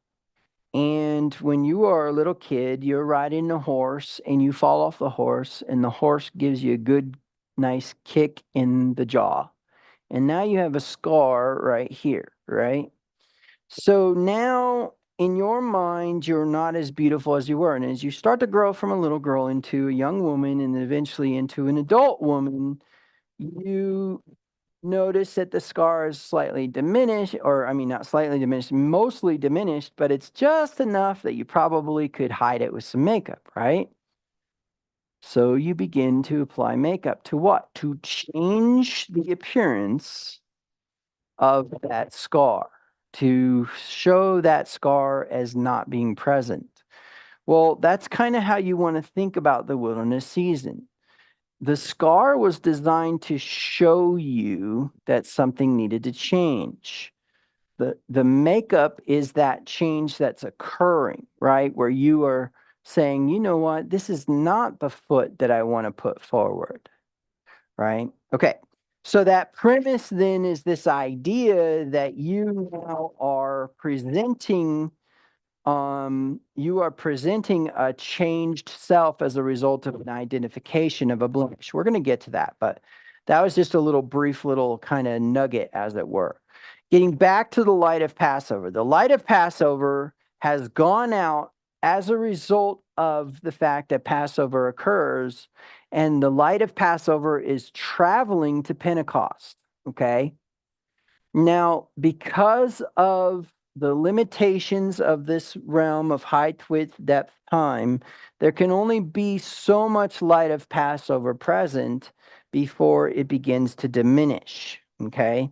and when you are a little kid, you're riding a horse and you fall off the horse, and the horse gives you a good, nice kick in the jaw. And now you have a scar right here, right? So now in your mind, you're not as beautiful as you were. And as you start to grow from a little girl into a young woman and eventually into an adult woman, you notice that the scar is slightly diminished, or I mean, not slightly diminished, mostly diminished, but it's just enough that you probably could hide it with some makeup, right? So you begin to apply makeup to what? To change the appearance of that scar, to show that scar as not being present. Well, that's kind of how you want to think about the wilderness season. The scar was designed to show you that something needed to change. The makeup is that change that's occurring, right? Where you are saying, you know what, this is not the foot that I want to put forward, right? Okay. So that premise then is this idea that you now are presenting a changed self as a result of an identification of a blemish. We're going to get to that, but that was just a brief little kind of nugget, as it were. Getting back to the light of Passover. The light of Passover has gone out as a result of the fact that Passover occurs, and the light of Passover is traveling to Pentecost, okay? Now, because of the limitations of this realm of height, width, depth, time, there can only be so much light of Passover present before it begins to diminish, okay?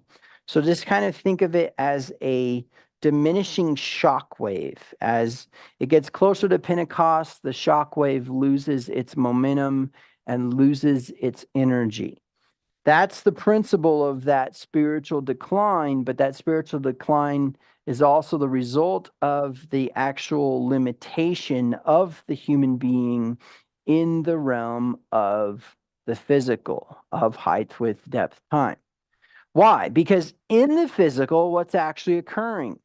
So just kind of think of it as a diminishing shock wave. As it gets closer to Pentecost, the shock wave loses its momentum and loses its energy. That's the principle of that spiritual decline, but that spiritual decline is also the result of the actual limitation of the human being in the realm of the physical, of height, width, depth, time. Why? Because in the physical, what's actually occurring?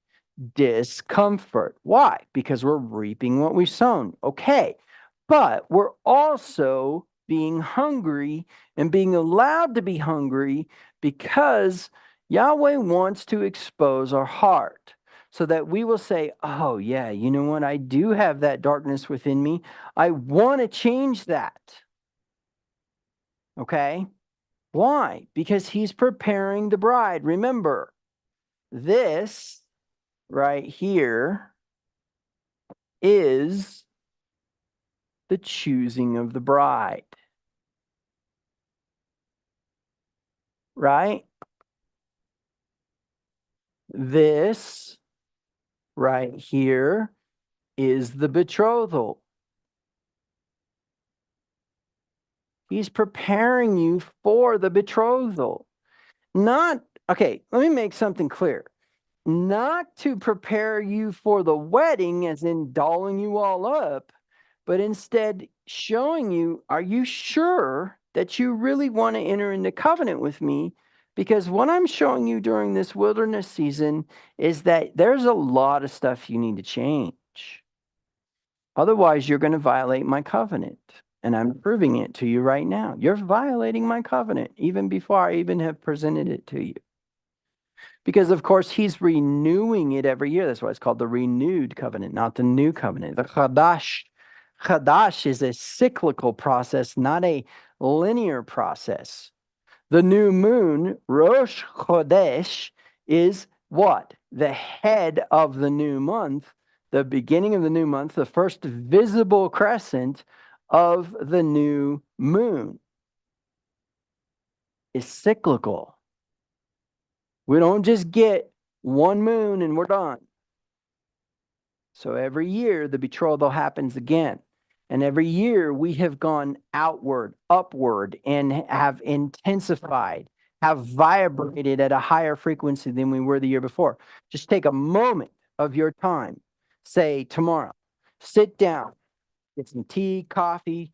Discomfort. Why? Because we're reaping what we've sown. Okay. But we're also being hungry and being allowed to be hungry because Yahweh wants to expose our heart so that we will say, oh, yeah, you know what? I do have that darkness within me. I want to change that. Okay. Why? Because he's preparing the bride. Remember, this right here is the choosing of the bride. Right? This right here is the betrothal. He's preparing you for the betrothal. Okay, let me make something clear. Not to prepare you for the wedding, as in dolling you all up, but instead showing you, are you sure that you really want to enter into covenant with me? Because what I'm showing you during this wilderness season is that there's a lot of stuff you need to change. Otherwise, you're going to violate my covenant. And I'm proving it to you right now. You're violating my covenant even before I even have presented it to you. Because, of course, he's renewing it every year. That's why it's called the renewed covenant, not the new covenant. The Chadash. Chadash is a cyclical process, not a linear process. The new moon, Rosh Chodesh, is what? The head of the new month, the beginning of the new month, the first visible crescent of the new moon is cyclical. We don't just get one moon and we're done. So every year the betrothal happens again. And every year we have gone outward, upward, and have intensified, have vibrated at a higher frequency than we were the year before. Just take a moment of your time, say tomorrow, sit down, get some tea, coffee,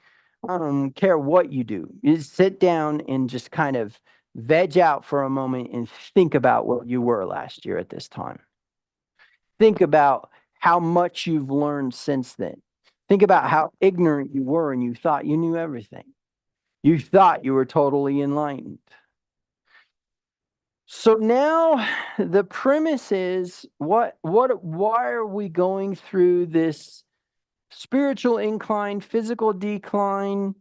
I don't care what you do. You just sit down and just kind of veg out for a moment and think about what you were last year at this time. Think about how much you've learned since then. Think about how ignorant you were and you thought you knew everything. You thought you were totally enlightened. So now the premise is why are we going through this spiritual incline, physical decline?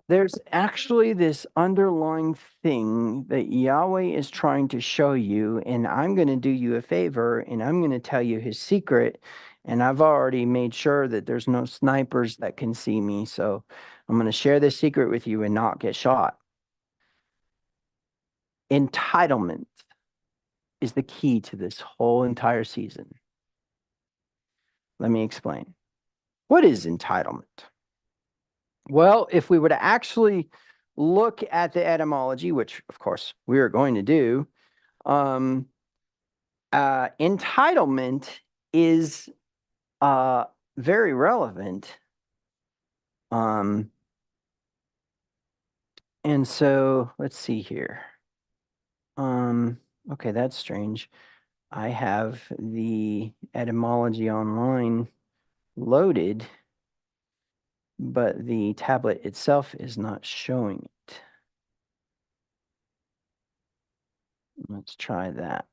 There's actually this underlying thing that Yahweh is trying to show you, and I'm going to do you a favor, and I'm going to tell you his secret, and I've already made sure that there's no snipers that can see me, so I'm going to share this secret with you and not get shot. Entitlement is the key to this whole entire season. Let me explain. What is entitlement? Well, if we were to actually look at the etymology, which of course we are going to do, entitlement is very relevant. And so let's see here. Okay, that's strange. I have the etymology online loaded, but the tablet itself is not showing it. Let's try that.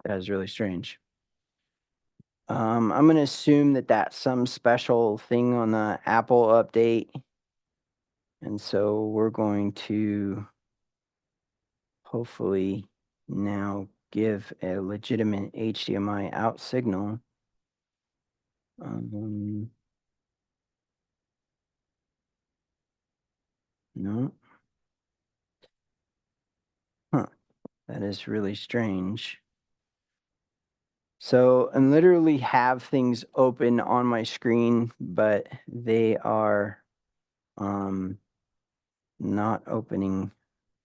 That is really strange. I'm going to assume that that's some special thing on the Apple update. And so we're going to hopefully now give a legitimate HDMI out signal. No. That is really strange. So I literally have things open on my screen, but they are not opening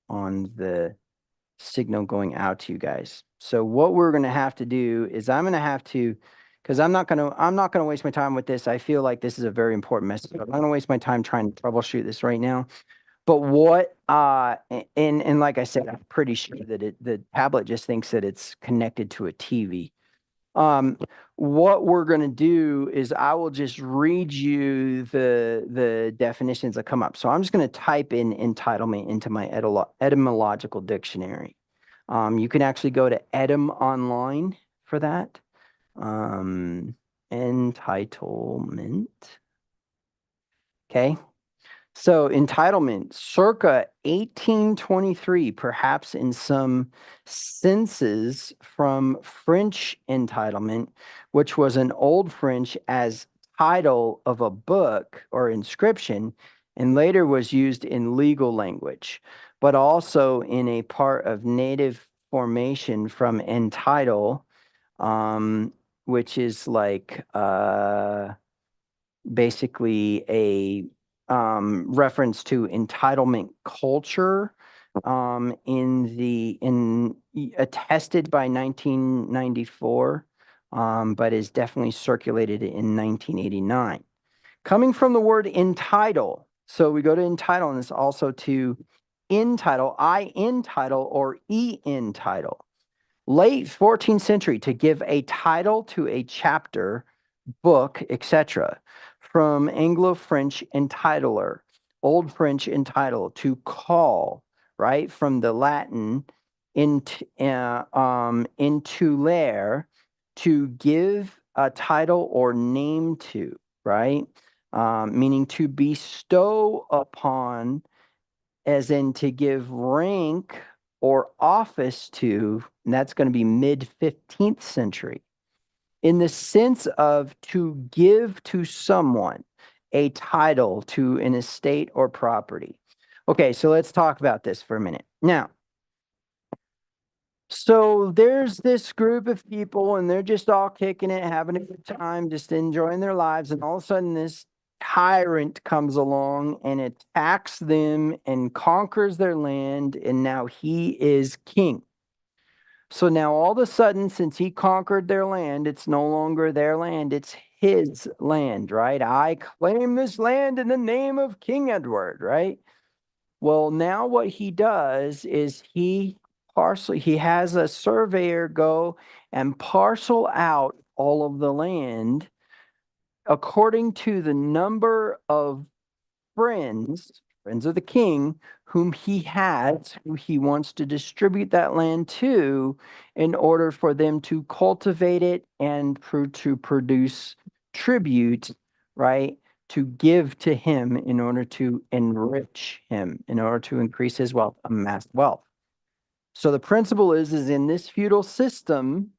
on the signal going out to you guys. So what we're going to have to do is I'm going to have to, because I'm not going to waste my time with this. I feel like this is a very important message. I'm not going to waste my time trying to troubleshoot this right now. But what and like I said, I'm pretty sure that the tablet just thinks that it's connected to a TV. What we're going to do is I will just read you the definitions that come up. So I'm just going to type in entitlement into my etymological dictionary. You can actually go to Edym Online for that. Entitlement. Okay. So entitlement, circa 1823, perhaps in some senses from French entitlement, which was an old French as title of a book or inscription, and later was used in legal language, but also in a part of native formation from entitle, which is like basically a reference to entitlement culture, in attested by 1994, but is definitely circulated in 1989. Coming from the word entitle, so we go to entitle, and it's also to entitle, I entitle or e entitle. Late 14th century, to give a title to a chapter, book, etc. From Anglo-French entitler, Old French entitle, to call, right? From the Latin intulere, to give a title or name to, right? Meaning to bestow upon, as in to give rank or office to, and that's going to be mid 15th century, in the sense of to give to someone a title to an estate or property. Okay, so let's talk about this for a minute. Now, so there's this group of people, and they're just all kicking it, having a good time, just enjoying their lives, and all of a sudden this tyrant comes along and attacks them and conquers their land, and now he is king. So now all of a sudden, since he conquered their land, it's no longer their land, it's his land, right? I claim this land in the name of King Edward, right? Well, now what he does is he has a surveyor go and parcel out all of the land according to the number of friends of the king, whom he has, who he wants to distribute that land to, in order for them to cultivate it and to produce tribute, right? To give to him in order to enrich him, in order to increase his wealth, amass wealth. So the principle is in this feudal system,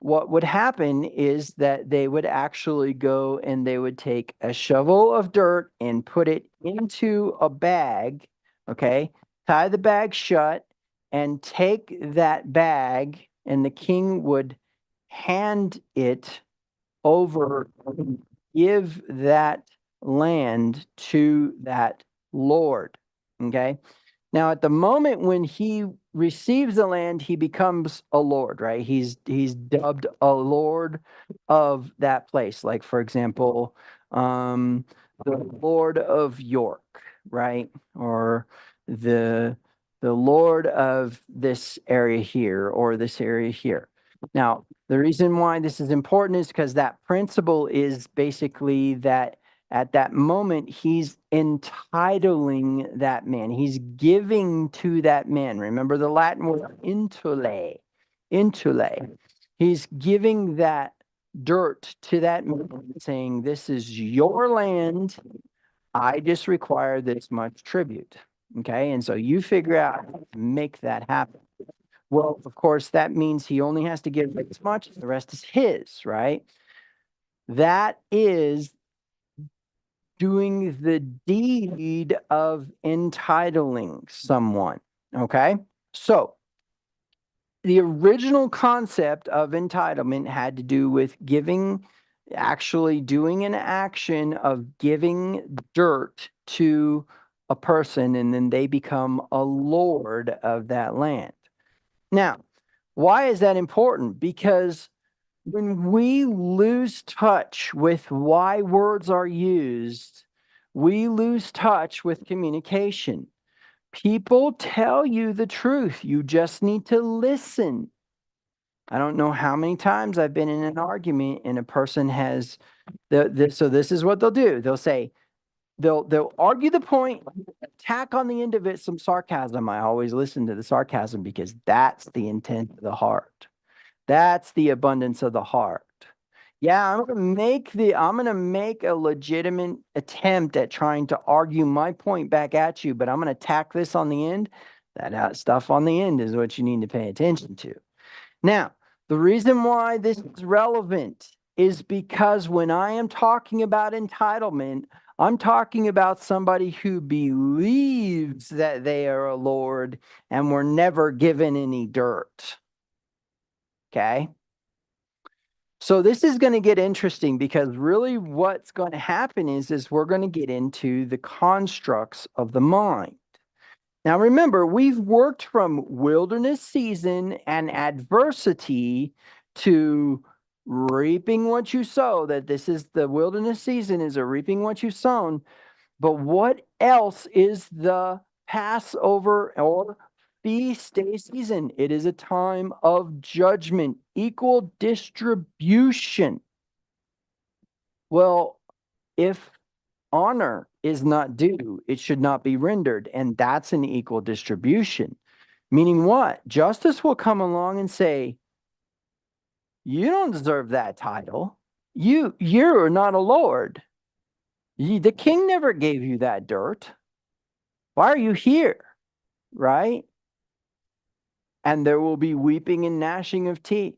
what would happen is that they would actually go and they would take a shovel of dirt and put it into a bag, okay, tie the bag shut, and take that bag, and the king would hand it over, give that land to that lord, okay? Now, at the moment when he receives the land, he becomes a lord, right? He's dubbed a lord of that place. Like, for example, the Lord of York, right? Or the Lord of this area here, or this area here. Now, the reason why this is important is because that principle is basically that at that moment, he's entitling that man. He's giving to that man. Remember the Latin word intule. Intule. He's giving that dirt to that man, saying, this is your land. I just require this much tribute. Okay. And so you figure out how to make that happen. Well, of course, that means he only has to give this much. The rest is his, right? That is doing the deed of entitling someone, okay? So the original concept of entitlement had to do with giving, actually doing an action of giving dirt to a person, and then they become a lord of that land. Now, why is that important? Because when we lose touch with why words are used, we lose touch with communication. People tell you the truth. You just need to listen. I don't know how many times I've been in an argument and a person has so this is what they'll do. They'll say, they'll argue the point, attack on the end of it some sarcasm. I always listen to the sarcasm because that's the intent of the heart. That's the abundance of the heart. Yeah, I'm gonna make a legitimate attempt at trying to argue my point back at you, but I'm gonna tack this on the end. That stuff on the end is what you need to pay attention to. Now, the reason why this is relevant is because when I am talking about entitlement, I'm talking about somebody who believes that they are a Lord and were never given any dirt. Okay? So this is going to get interesting because really what's going to happen is we're going to get into the constructs of the mind. Now remember, we've worked from wilderness season and adversity to reaping what you sow, that this is the wilderness season is a reaping what you sown. But what else is the Passover or feast day season? It is a time of judgment, equal distribution. Well, if honor is not due, it should not be rendered, and that's an equal distribution. Meaning what? Justice will come along and say, you don't deserve that title. You're not a lord. The king never gave you that dirt. Why are you here? Right? And there will be weeping and gnashing of teeth.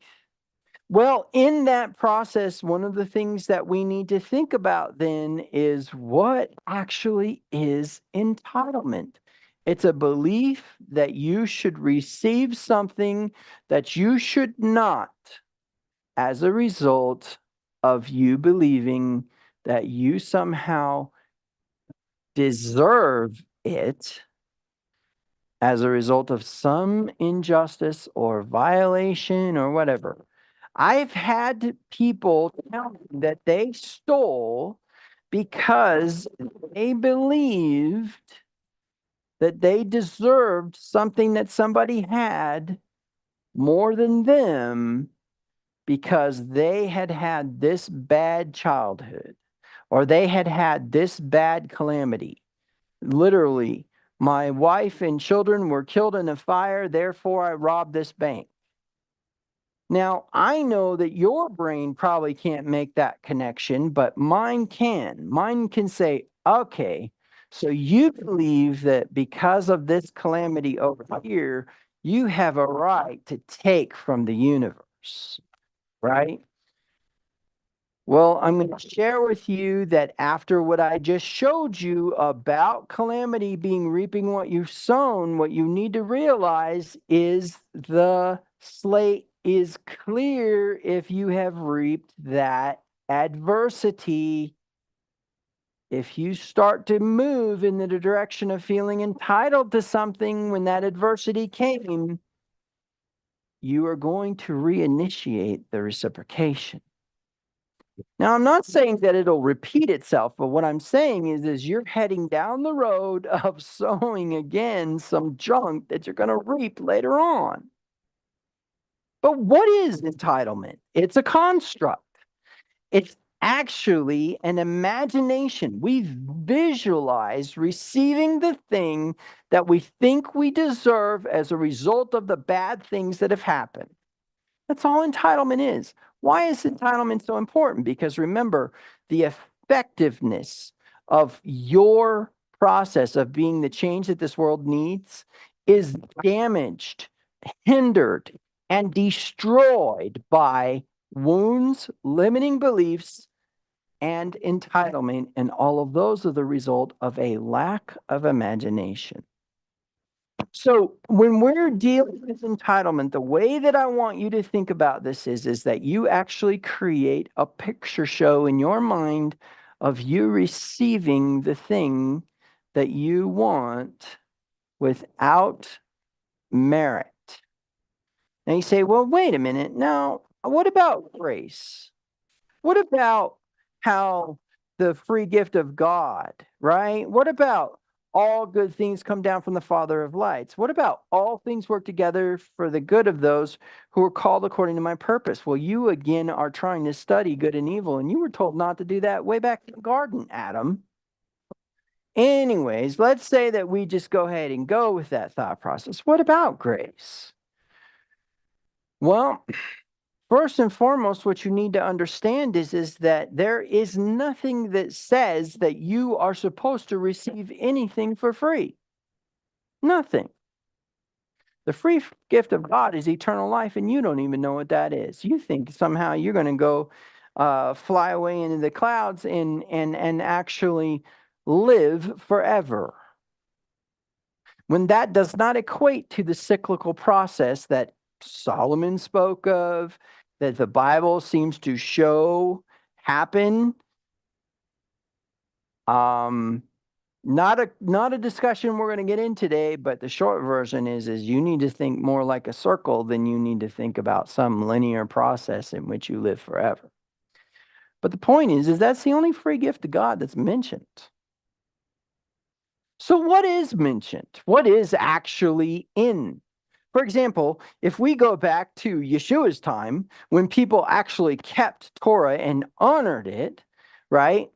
Well, in that process, one of the things that we need to think about then is what actually is entitlement. It's a belief that you should receive something that you should not as a result of you believing that you somehow deserve it as a result of some injustice or violation or whatever. I've had people tell me that they stole because they believed that they deserved something that somebody had more than them because they had had this bad childhood or they had had this bad calamity. Literally, my wife and children were killed in a fire, therefore I robbed this bank. Now, I know that your brain probably can't make that connection, but mine can. Mine can say, okay, so you believe that because of this calamity over here, you have a right to take from the universe, right? Well, I'm going to share with you that after what I just showed you about calamity being reaping what you've sown, what you need to realize is the slate is clear if you have reaped that adversity. If you start to move in the direction of feeling entitled to something when that adversity came, you are going to reinitiate the reciprocation. Now, I'm not saying that it'll repeat itself, but what I'm saying is you're heading down the road of sowing again some junk that you're going to reap later on. But what is entitlement? It's a construct. It's actually an imagination. We visualize receiving the thing that we think we deserve as a result of the bad things that have happened. That's all entitlement is. Why is entitlement so important? Because remember, the effectiveness of your process of being the change that this world needs is damaged, hindered, and destroyed by wounds, limiting beliefs, and entitlement. And all of those are the result of a lack of imagination. So when we're dealing with entitlement, the way that I want you to think about this is that you actually create a picture show in your mind of you receiving the thing that you want without merit. Now you say, well, wait a minute. Now, what about grace? What about how the free gift of God, right? What about all good things come down from the Father of lights? What about all things work together for the good of those who are called according to my purpose? Well, you again are trying to study good and evil, and you were told not to do that way back in the garden, Adam. Anyways, let's say that we just go ahead and go with that thought process. What about grace? Well, first and foremost, what you need to understand is that there is nothing that says that you are supposed to receive anything for free. Nothing. The free gift of God is eternal life, and you don't even know what that is. You think somehow you're going to go fly away into the clouds and actually live forever. When that does not equate to the cyclical process that Solomon spoke of, that the Bible seems to show happen, not a discussion we're going to get in today, but the short version is you need to think more like a circle than you need to think about some linear process in which you live forever. But the point is that's the only free gift of God that's mentioned. So what is mentioned? What is actually in? For example, if we go back to Yeshua's time, when people actually kept Torah and honored it, right?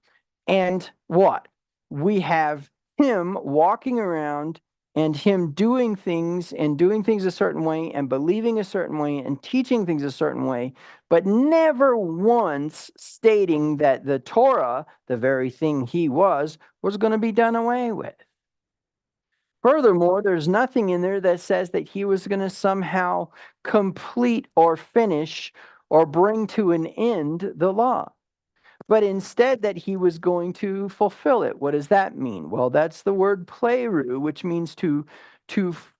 And what? We have him walking around and him doing things a certain way and believing a certain way and teaching things a certain way, but never once stating that the Torah, the very thing he was going to be done away with. Furthermore, there's nothing in there that says that he was going to somehow complete or finish or bring to an end the law, but instead that he was going to fulfill it. What does that mean? Well, that's the word pleru, which means to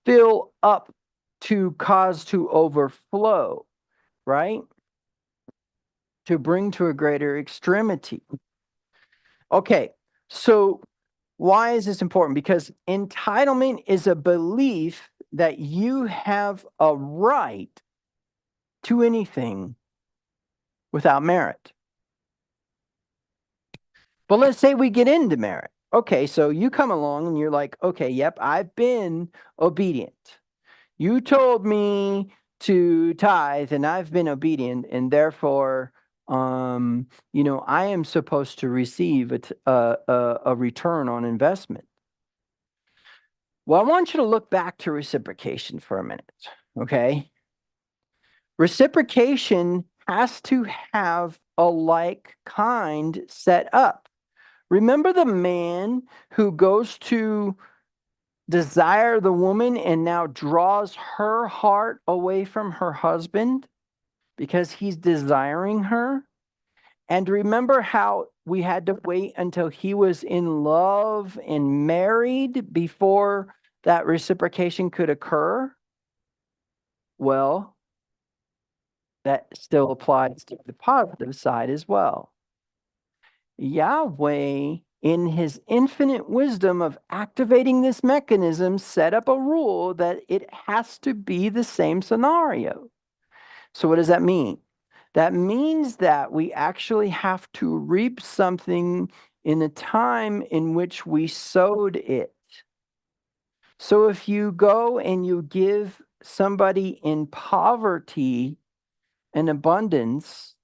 fill up, to cause to overflow, right? To bring to a greater extremity. Okay, so why is this important? Because entitlement is a belief that you have a right to anything without merit. But let's say we get into merit. Okay, so you come along and you're like, okay, yep, I've been obedient. You told me to tithe and I've been obedient, and therefore, I am supposed to receive a return on investment. Well, I want you to look back to reciprocation for a minute, okay? Reciprocation has to have a like kind set up. Remember the man who goes to desire the woman and now draws her heart away from her husband because he's desiring her? And remember how we had to wait until he was in love and married before that reciprocation could occur? Well, that still applies to the positive side as well. Yahweh, in his infinite wisdom of activating this mechanism, set up a rule that it has to be the same scenario. So what does that mean? That means that we actually have to reap something in the time in which we sowed it. So if you go and you give somebody in poverty an abundance,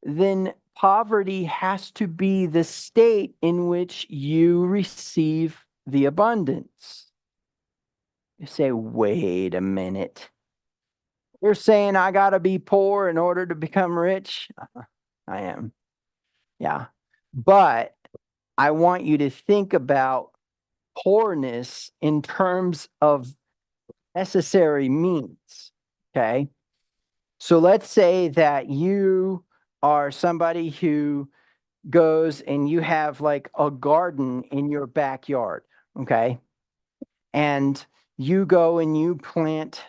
then poverty has to be the state in which you receive the abundance. You say, wait a minute. You're saying I got to be poor in order to become rich? I am. Yeah. But I want you to think about poorness in terms of necessary means. Okay. So let's say that you are somebody who goes and you have like a garden in your backyard. Okay. And you go and you plant,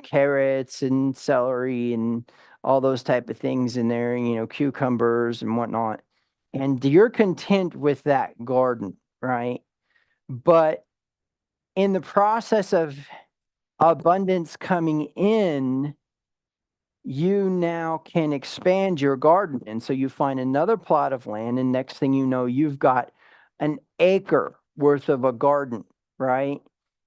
carrots and celery and all those type of things in there, cucumbers and whatnot. And you're content with that garden, right? But in the process of abundance coming in, you now can expand your garden. And so you find another plot of land, and next thing you know, you've got an acre worth of a garden, right?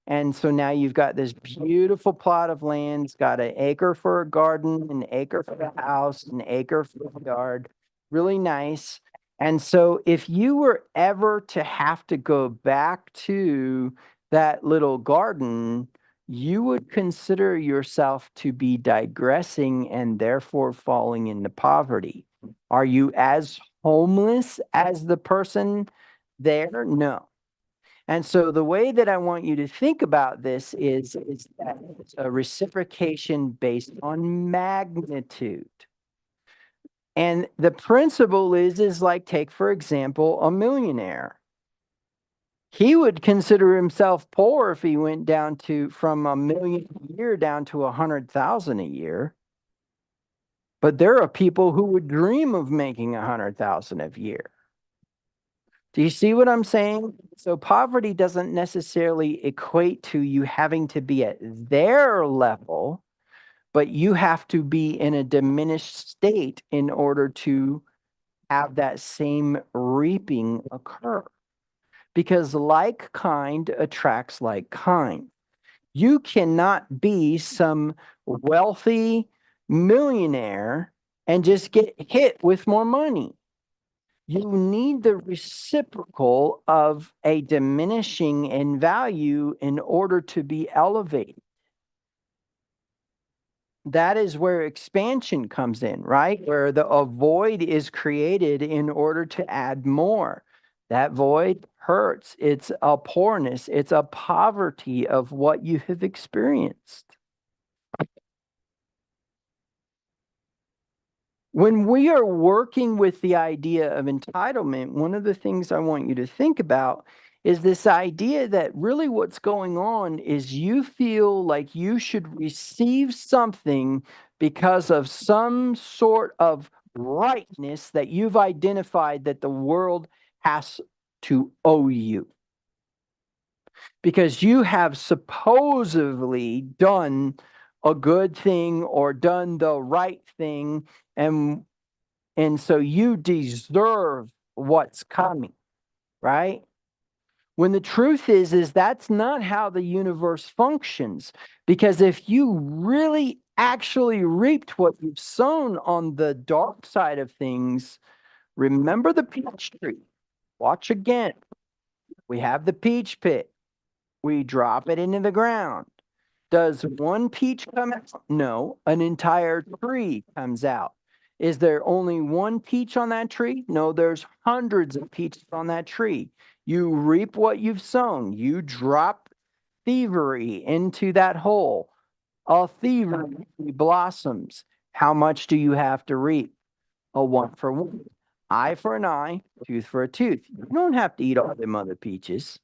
And so now you've got this beautiful plot of land. It's got an acre for a garden, an acre for the house, an acre for the yard. Really nice. And so if you were ever to have to go back to that little garden, you would consider yourself to be digressing and therefore falling into poverty. Are you as homeless as the person there? No. And so the way that I want you to think about this is that it's a reciprocation based on magnitude. And the principle is like, take, for example, a millionaire. He would consider himself poor if he went down to from 1 million a year down to 100,000 a year. But there are people who would dream of making 100,000 a year. Do you see what I'm saying? So poverty doesn't necessarily equate to you having to be at their level, but you have to be in a diminished state in order to have that same reaping occur. Because like kind attracts like kind. You cannot be some wealthy millionaire and just get hit with more money. You need the reciprocal of a diminishing in value in order to be elevated. That is where expansion comes in, right? Where a void is created in order to add more. That void hurts. It's a poorness. It's a poverty of what you have experienced. When we are working with the idea of entitlement, one of the things I want you to think about is this idea that really what's going on is you feel like you should receive something because of some sort of rightness that you've identified that the world has to owe you. Because you have supposedly done a good thing or done the right thing, and so you deserve what's coming, right? When the truth is that's not how the universe functions. Because if you really actually reaped what you've sown on the dark side of things, remember the peach tree. Watch again. We have the peach pit. We drop it into the ground. Does one peach come out? No, an entire tree comes out. Is there only one peach on that tree? No, there's hundreds of peaches on that tree. You reap what you've sown. You drop thievery into that hole. A thievery blossoms. How much do you have to reap? A one for one. Eye for an eye, tooth for a tooth. You don't have to eat all them other peaches.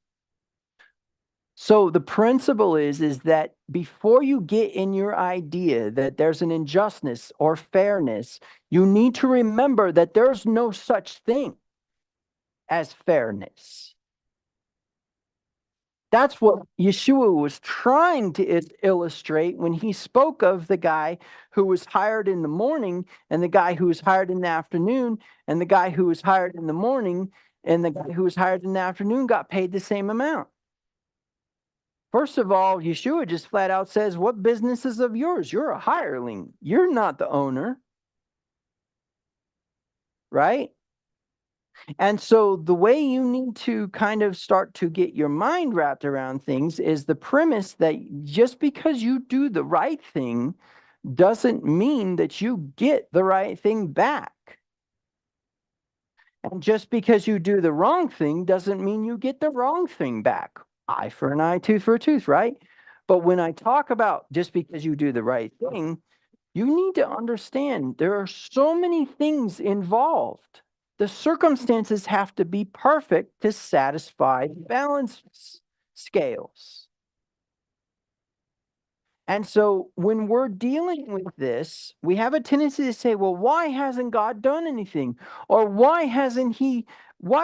So the principle is that before you get in your idea that there's an injustice or fairness, you need to remember that there's no such thing as fairness. That's what Yeshua was trying to illustrate when he spoke of the guy who was hired in the morning and the guy who was hired in the afternoon, and the guy who was hired in the morning and the guy who was hired in the afternoon got paid the same amount. First of all, Yeshua just flat out says, what business is of yours? You're a hireling. You're not the owner. Right? And so the way you need to kind of start to get your mind wrapped around things is the premise that just because you do the right thing doesn't mean that you get the right thing back. And just because you do the wrong thing doesn't mean you get the wrong thing back. Eye for an eye, tooth for a tooth, right? But when I talk about just because you do the right thing, you need to understand there are so many things involved. The circumstances have to be perfect to satisfy the balance scales. And so when we're dealing with this, we have a tendency to say, well, why hasn't God done anything? Or why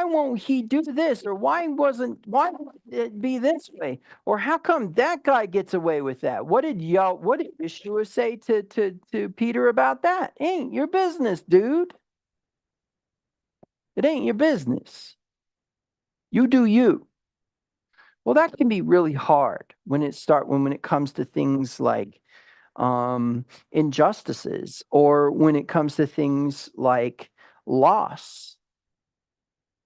won't he do this? Or why won't it be this way? Or how come that guy gets away with that? What did Yeshua say to Peter about that? Ain't your business, dude. It ain't your business. You do you. Well, that can be really hard when it comes to things like injustices, or when it comes to things like loss.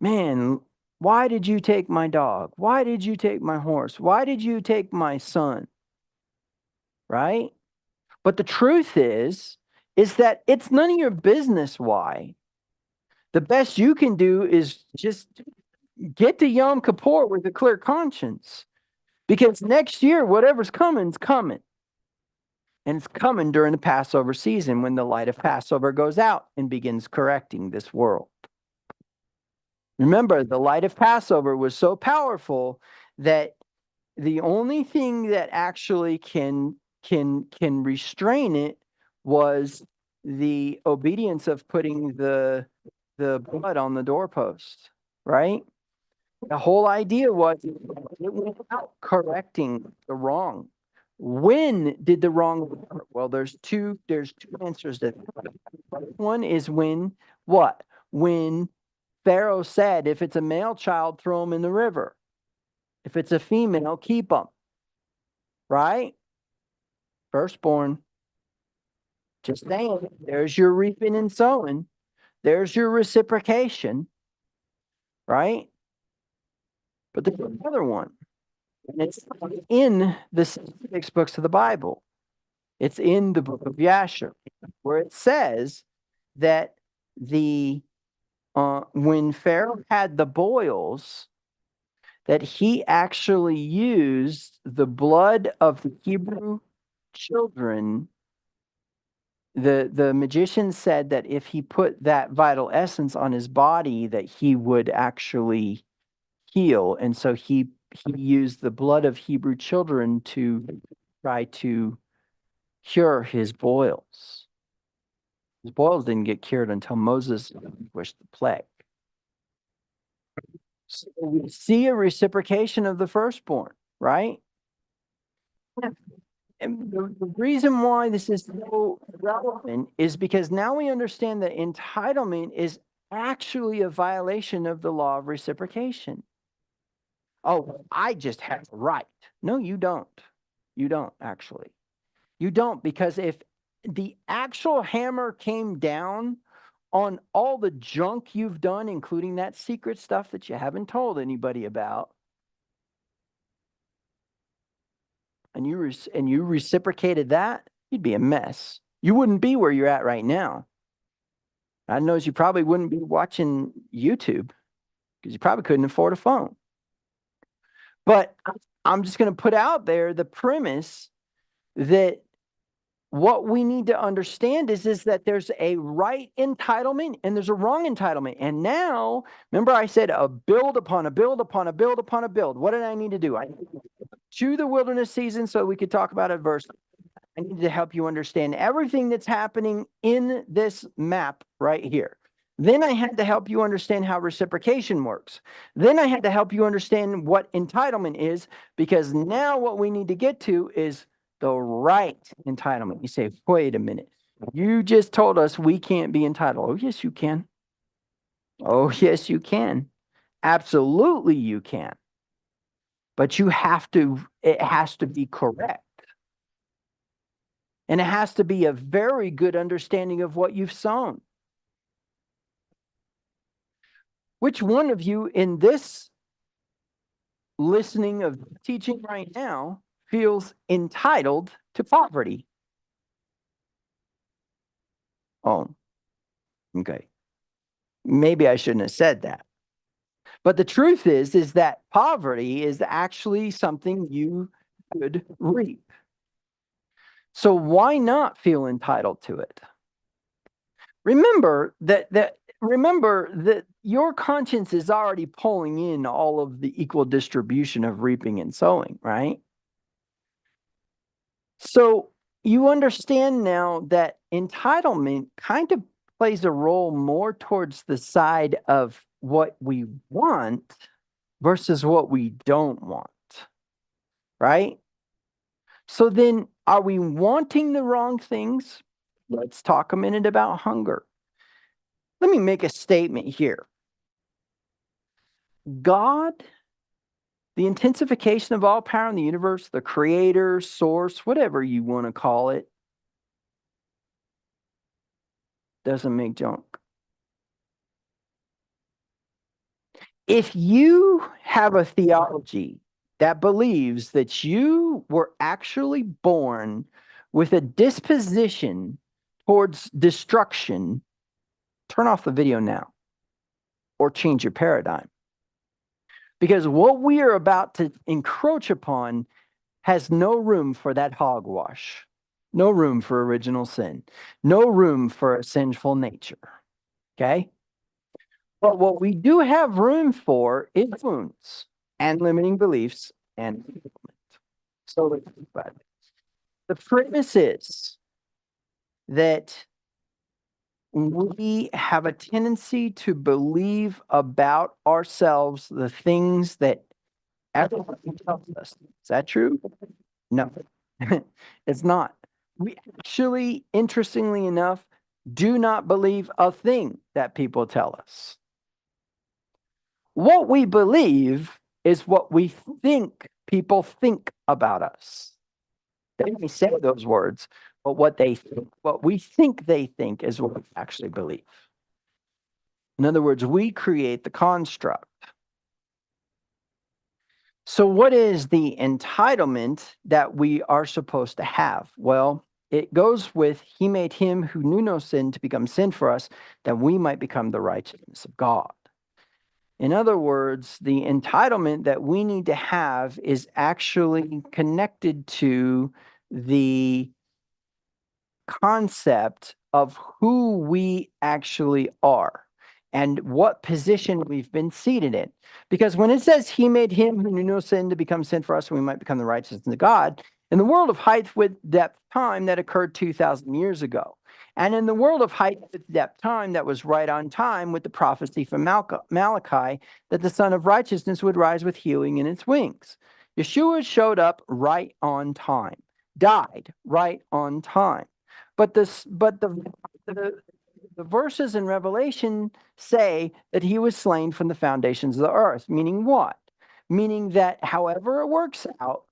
Man, why did you take my dog? Why did you take my horse? Why did you take my son? Right? But the truth is that it's none of your business why. The best you can do is just get to Yom Kippur with a clear conscience. Because next year, whatever's coming is coming. And it's coming during the Passover season when the light of Passover goes out and begins correcting this world. Remember, the light of Passover was so powerful that the only thing that actually can restrain it was the obedience of putting the blood on the doorpost, right? The whole idea was it went out correcting the wrong. When did the wrong occur? Well, there's two answers to that. One is when what? When Pharaoh said, if it's a male child, throw him in the river. If it's a female, keep them. Right? Firstborn. Just saying, there's your reaping and sowing. There's your reciprocation. Right? But there's another one. And it's in the 6 books of the Bible. It's in the book of Yasher, where it says that when Pharaoh had the boils, that he actually used the blood of the Hebrew children. The magician said that if he put that vital essence on his body, that he would actually heal. And so he used the blood of Hebrew children to try to cure his boils. His boils didn't get cured until Moses wished the plague. So we see a reciprocation of the firstborn, right? And the reason why this is so relevant is because now we understand that entitlement is actually a violation of the law of reciprocation. Oh, I just have a right. No, you don't. You don't, actually. You don't, because if the actual hammer came down on all the junk you've done, including that secret stuff that you haven't told anybody about, and you reciprocated that, you'd be a mess. You wouldn't be where you're at right now. I know you probably wouldn't be watching YouTube because you probably couldn't afford a phone. But I'm just going to put out there the premise that what we need to understand is that there's a right entitlement and there's a wrong entitlement. And now, remember I said a build upon a build upon a build upon a build. What did I need to do? I to the wilderness season so we could talk about it verse. I need to help you understand everything that's happening in this map right here. Then I had to help you understand how reciprocation works. Then I had to help you understand what entitlement is, because now what we need to get to is the right entitlement. You say, wait a minute. You just told us we can't be entitled. Oh, yes, you can. Oh, yes, you can. Absolutely, you can. But it has to be correct. And it has to be a very good understanding of what you've sown. Which one of you in this listening of teaching right now feels entitled to poverty? Oh, okay. Maybe I shouldn't have said that. But the truth is that poverty is actually something you could reap. So why not feel entitled to it? Remember that your conscience is already pulling in all of the equal distribution of reaping and sowing, right? So you understand now that entitlement kind of plays a role more towards the side of what we want versus what we don't want, right? So then, are we wanting the wrong things? Let's talk a minute about hunger. Let me make a statement here. God, the intensification of all power in the universe, the creator, source, whatever you want to call it, doesn't make junk. If you have a theology that believes that you were actually born with a disposition towards destruction, turn off the video now or change your paradigm. Because what we are about to encroach upon has no room for that hogwash. No room for original sin. No room for a sinful nature. Okay? But what we do have room for is wounds and limiting beliefs and so let's think about it. The premise is that we have a tendency to believe about ourselves the things that everyone tells us. Is that true? No, it's not. We actually, interestingly enough, do not believe a thing that people tell us. What we believe is what we think people think about us. They may say those words, but what we think they think is what we actually believe. In other words, we create the construct. So, what is the entitlement that we are supposed to have? Well, it goes with He made him who knew no sin to become sin for us, that we might become the righteousness of God. In other words, the entitlement that we need to have is actually connected to the concept of who we actually are and what position we've been seated in. Because when it says he made him who knew no sin to become sin for us, and we might become the righteousness of God, in the world of height, width, depth, time, that occurred 2,000 years ago. And in the world of height, width, depth, time, that was right on time with the prophecy from Malachi that the Son of Righteousness would rise with healing in its wings. Yeshua showed up right on time, died right on time. But the verses in Revelation say that he was slain from the foundations of the earth. Meaning what? Meaning that however it works out,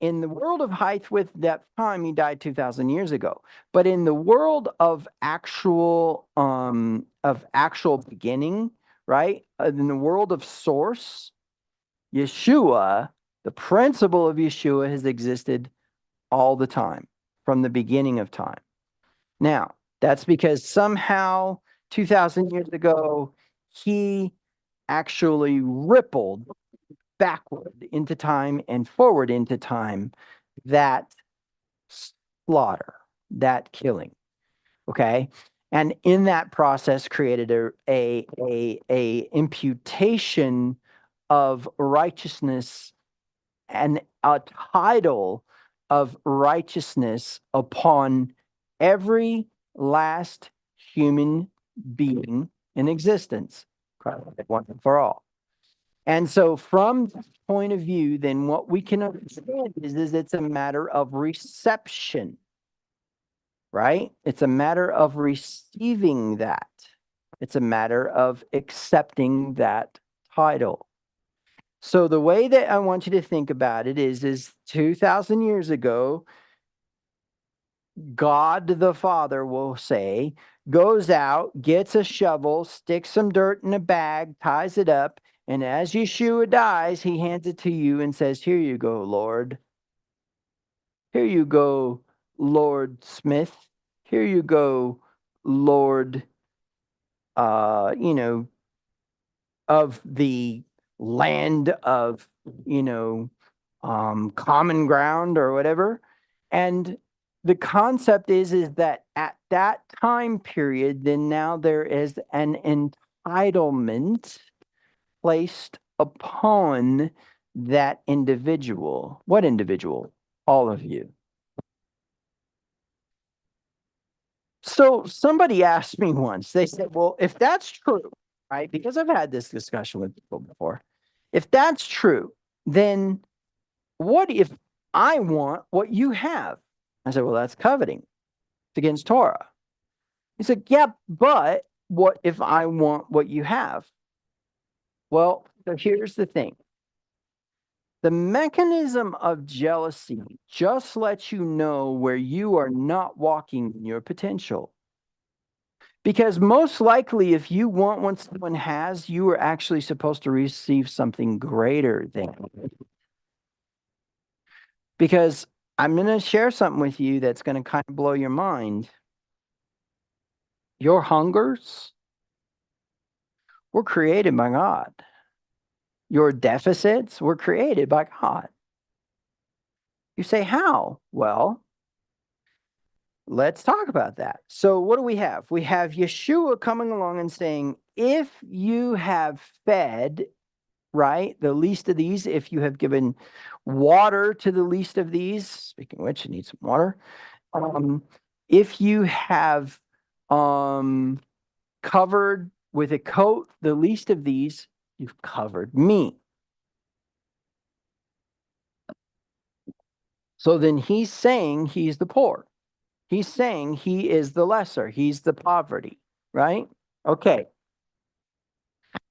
in the world of height, width, depth, time, he died 2,000 years ago. But in the world of actual beginning, right? In the world of source, Yeshua, the principle of Yeshua has existed all the time from the beginning of time. Now, that's because somehow 2,000 years ago, he actually rippled backward into time and forward into time that slaughter, that killing. Okay. And in that process created a imputation of righteousness and a title of righteousness upon every last human being in existence, once and for all. And so, from this point of view, then what we can understand is it's a matter of reception, right? It's a matter of receiving that. It's a matter of accepting that title. So the way that I want you to think about it is 2,000 years ago, God the Father will say, goes out, gets a shovel, sticks some dirt in a bag, ties it up, and as Yeshua dies, he hands it to you and says, here you go, Lord. Here you go, Lord Smith. Here you go, Lord, of the land of, common ground or whatever. And the concept is that at that time period, then now there is an entitlement placed upon that individual. What individual? All of you. So somebody asked me once, they said, well, if that's true, right? Because I've had this discussion with people before. If that's true, then what if I want what you have? I said, well, that's coveting. It's against Torah. He said, yeah, but what if I want what you have? Well, so here's the thing. The mechanism of jealousy just lets you know where you are not walking in your potential. Because most likely, if you want what someone has, you are actually supposed to receive something greater than. Because I'm going to share something with you that's going to kind of blow your mind. Your hungers were created by God. Your deficits were created by God. You say, how? Well, let's talk about that. So what do we have? We have Yeshua coming along and saying, if you have fed, right, the least of these, if you have given water to the least of these, speaking of which, you need some water. If you have covered with a coat the least of these, you've covered me. So then he's saying he's the poor. He's saying he is the lesser. He's the poverty, right? Okay.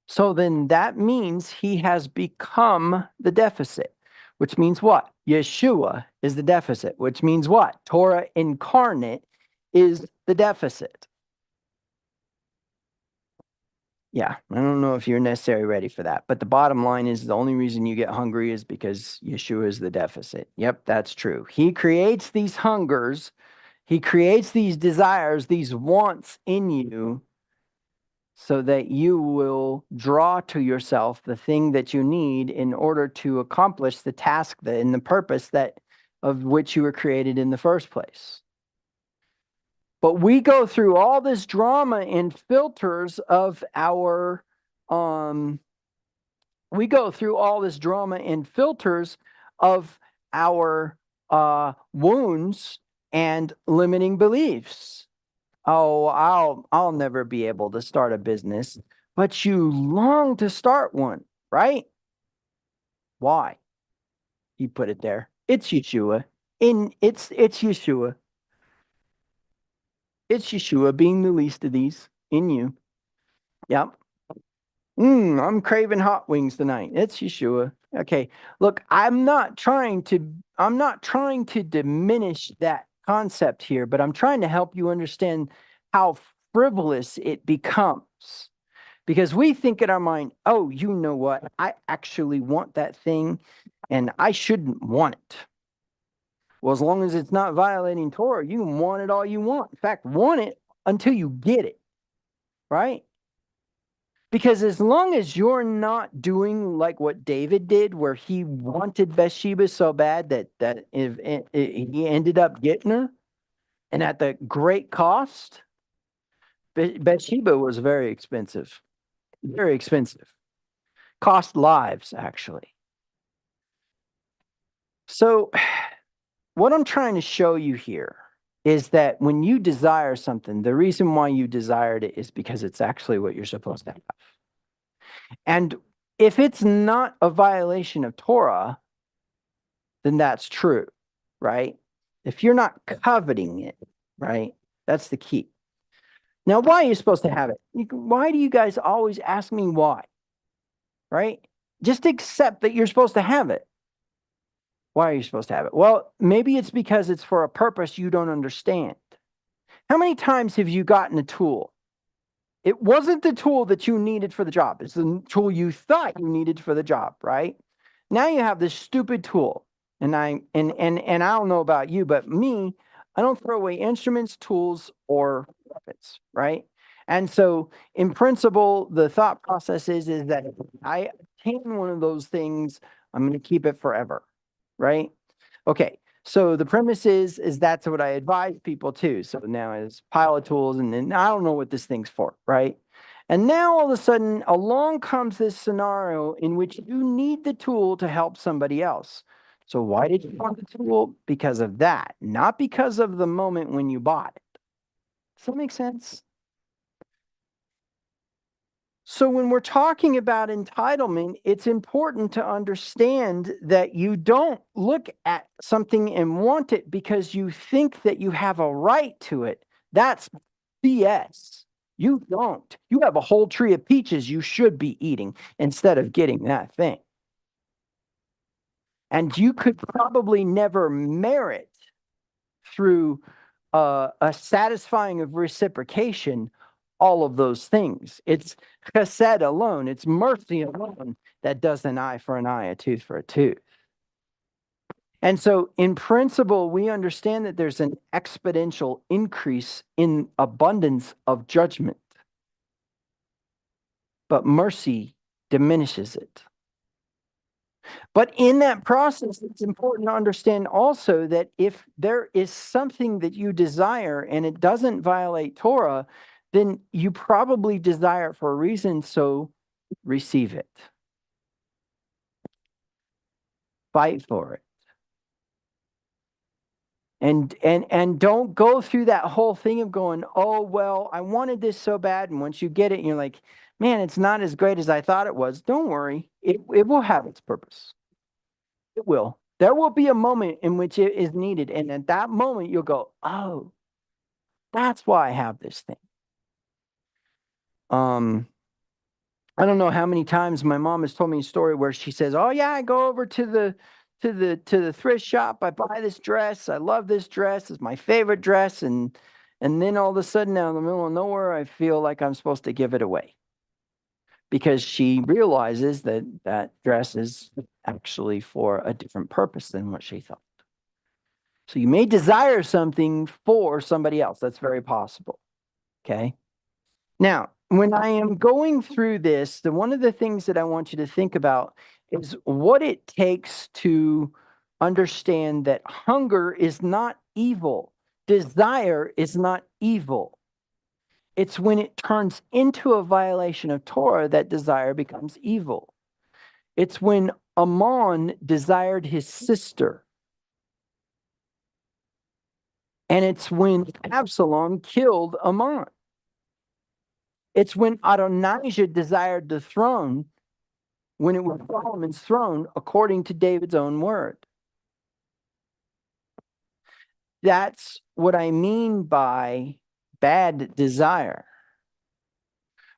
So then that means he has become the deficit, which means what? Yeshua is the deficit, which means what? Torah incarnate is the deficit. Yeah, I don't know if you're necessarily ready for that, but the bottom line is the only reason you get hungry is because Yeshua is the deficit. Yep, that's true. He creates these hungers, he creates these desires, these wants in you so that you will draw to yourself the thing that you need in order to accomplish the task and the purpose that of which you were created in the first place. But we go through all this drama and filters of our we go through all this drama and filters of our wounds and limiting beliefs. Oh, I'll never be able to start a business, but you long to start one, right? Why? You put it there. It's Yeshua. It's Yeshua. It's Yeshua being the least of these in you. Yep. I'm craving hot wings tonight. It's Yeshua. Okay. Look, I'm not trying to diminish that concept here, but I'm trying to help you understand how frivolous it becomes. Because we think in our mind, oh, you know what? I actually want that thing and I shouldn't want it. Well, as long as it's not violating Torah, you can want it all you want. In fact, want it until you get it, right? Because as long as you're not doing like what David did, where he wanted Bathsheba so bad that he ended up getting her, and at the great cost, Bathsheba was very expensive, cost lives actually. So, what I'm trying to show you here is that when you desire something, the reason why you desired it is because it's actually what you're supposed to have. And if it's not a violation of Torah, then that's true, right? If you're not coveting it, right? That's the key. Now, why are you supposed to have it? Why do you guys always ask me why? Right? Just accept that you're supposed to have it. Why are you supposed to have it? Well, maybe it's because it's for a purpose you don't understand. How many times have you gotten a tool? It wasn't the tool that you needed for the job. It's the tool you thought you needed for the job, right? Now you have this stupid tool. And I don't know about you, but me, I don't throw away instruments, tools, or weapons, right? And so in principle, the thought process is that if I obtain one of those things, I'm going to keep it forever, right? Okay. So the premise is that's what I advise people to. So now it's pile of tools, and then I don't know what this thing's for, right? And now all of a sudden along comes this scenario in which you need the tool to help somebody else. So why did you want the tool? Because of that, not because of the moment when you bought it. Does that make sense? So when we're talking about entitlement, it's important to understand that you don't look at something and want it because you think that you have a right to it. That's BS. You don't. You have a whole tree of peaches you should be eating instead of getting that thing. And you could probably never merit through a satisfying of reciprocation all of those things. It's chesed alone, it's mercy alone that does an eye for an eye, a tooth for a tooth. And so in principle, we understand that there's an exponential increase in abundance of judgment, but mercy diminishes it. But in that process, it's important to understand also that if there is something that you desire and it doesn't violate Torah, then you probably desire it for a reason, so receive it. Fight for it. And don't go through that whole thing of going, oh, well, I wanted this so bad. And once you get it, and you're like, man, it's not as great as I thought it was. Don't worry. It will have its purpose. It will. There will be a moment in which it is needed. And at that moment, you'll go, oh, that's why I have this thing. I don't know how many times my mom has told me a story where she says, oh yeah, I go over to the thrift shop, I buy this dress, I love this dress, it's my favorite dress, and then all of a sudden out in the middle of nowhere, I feel like I'm supposed to give it away. Because she realizes that that dress is actually for a different purpose than what she thought. So you may desire something for somebody else. That's very possible. Okay. Now, when I am going through this, one of the things that I want you to think about is what it takes to understand that hunger is not evil. Desire is not evil. It's when it turns into a violation of Torah that desire becomes evil. It's when Ammon desired his sister. And it's when Absalom killed Ammon. It's when Adonijah desired the throne, when it was Solomon's throne, according to David's own word. That's what I mean by bad desire.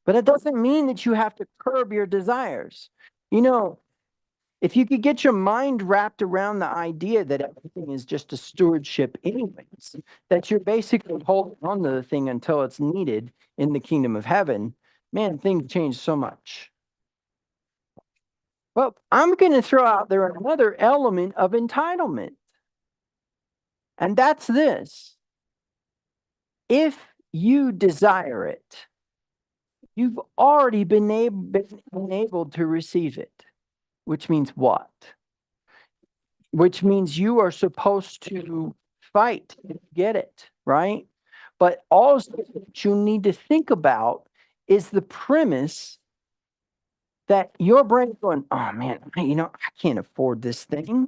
But it doesn't mean that you have to curb your desires. You know, if you could get your mind wrapped around the idea that everything is just a stewardship anyways, that you're basically holding on to the thing until it's needed in the kingdom of heaven, man, things change so much. Well, I'm going to throw out there another element of entitlement. And that's this. If you desire it, you've already been able to receive it, which means what? Which means you are supposed to fight to get it, right? But also what you need to think about is the premise that your brain's going, oh man, I can't afford this thing.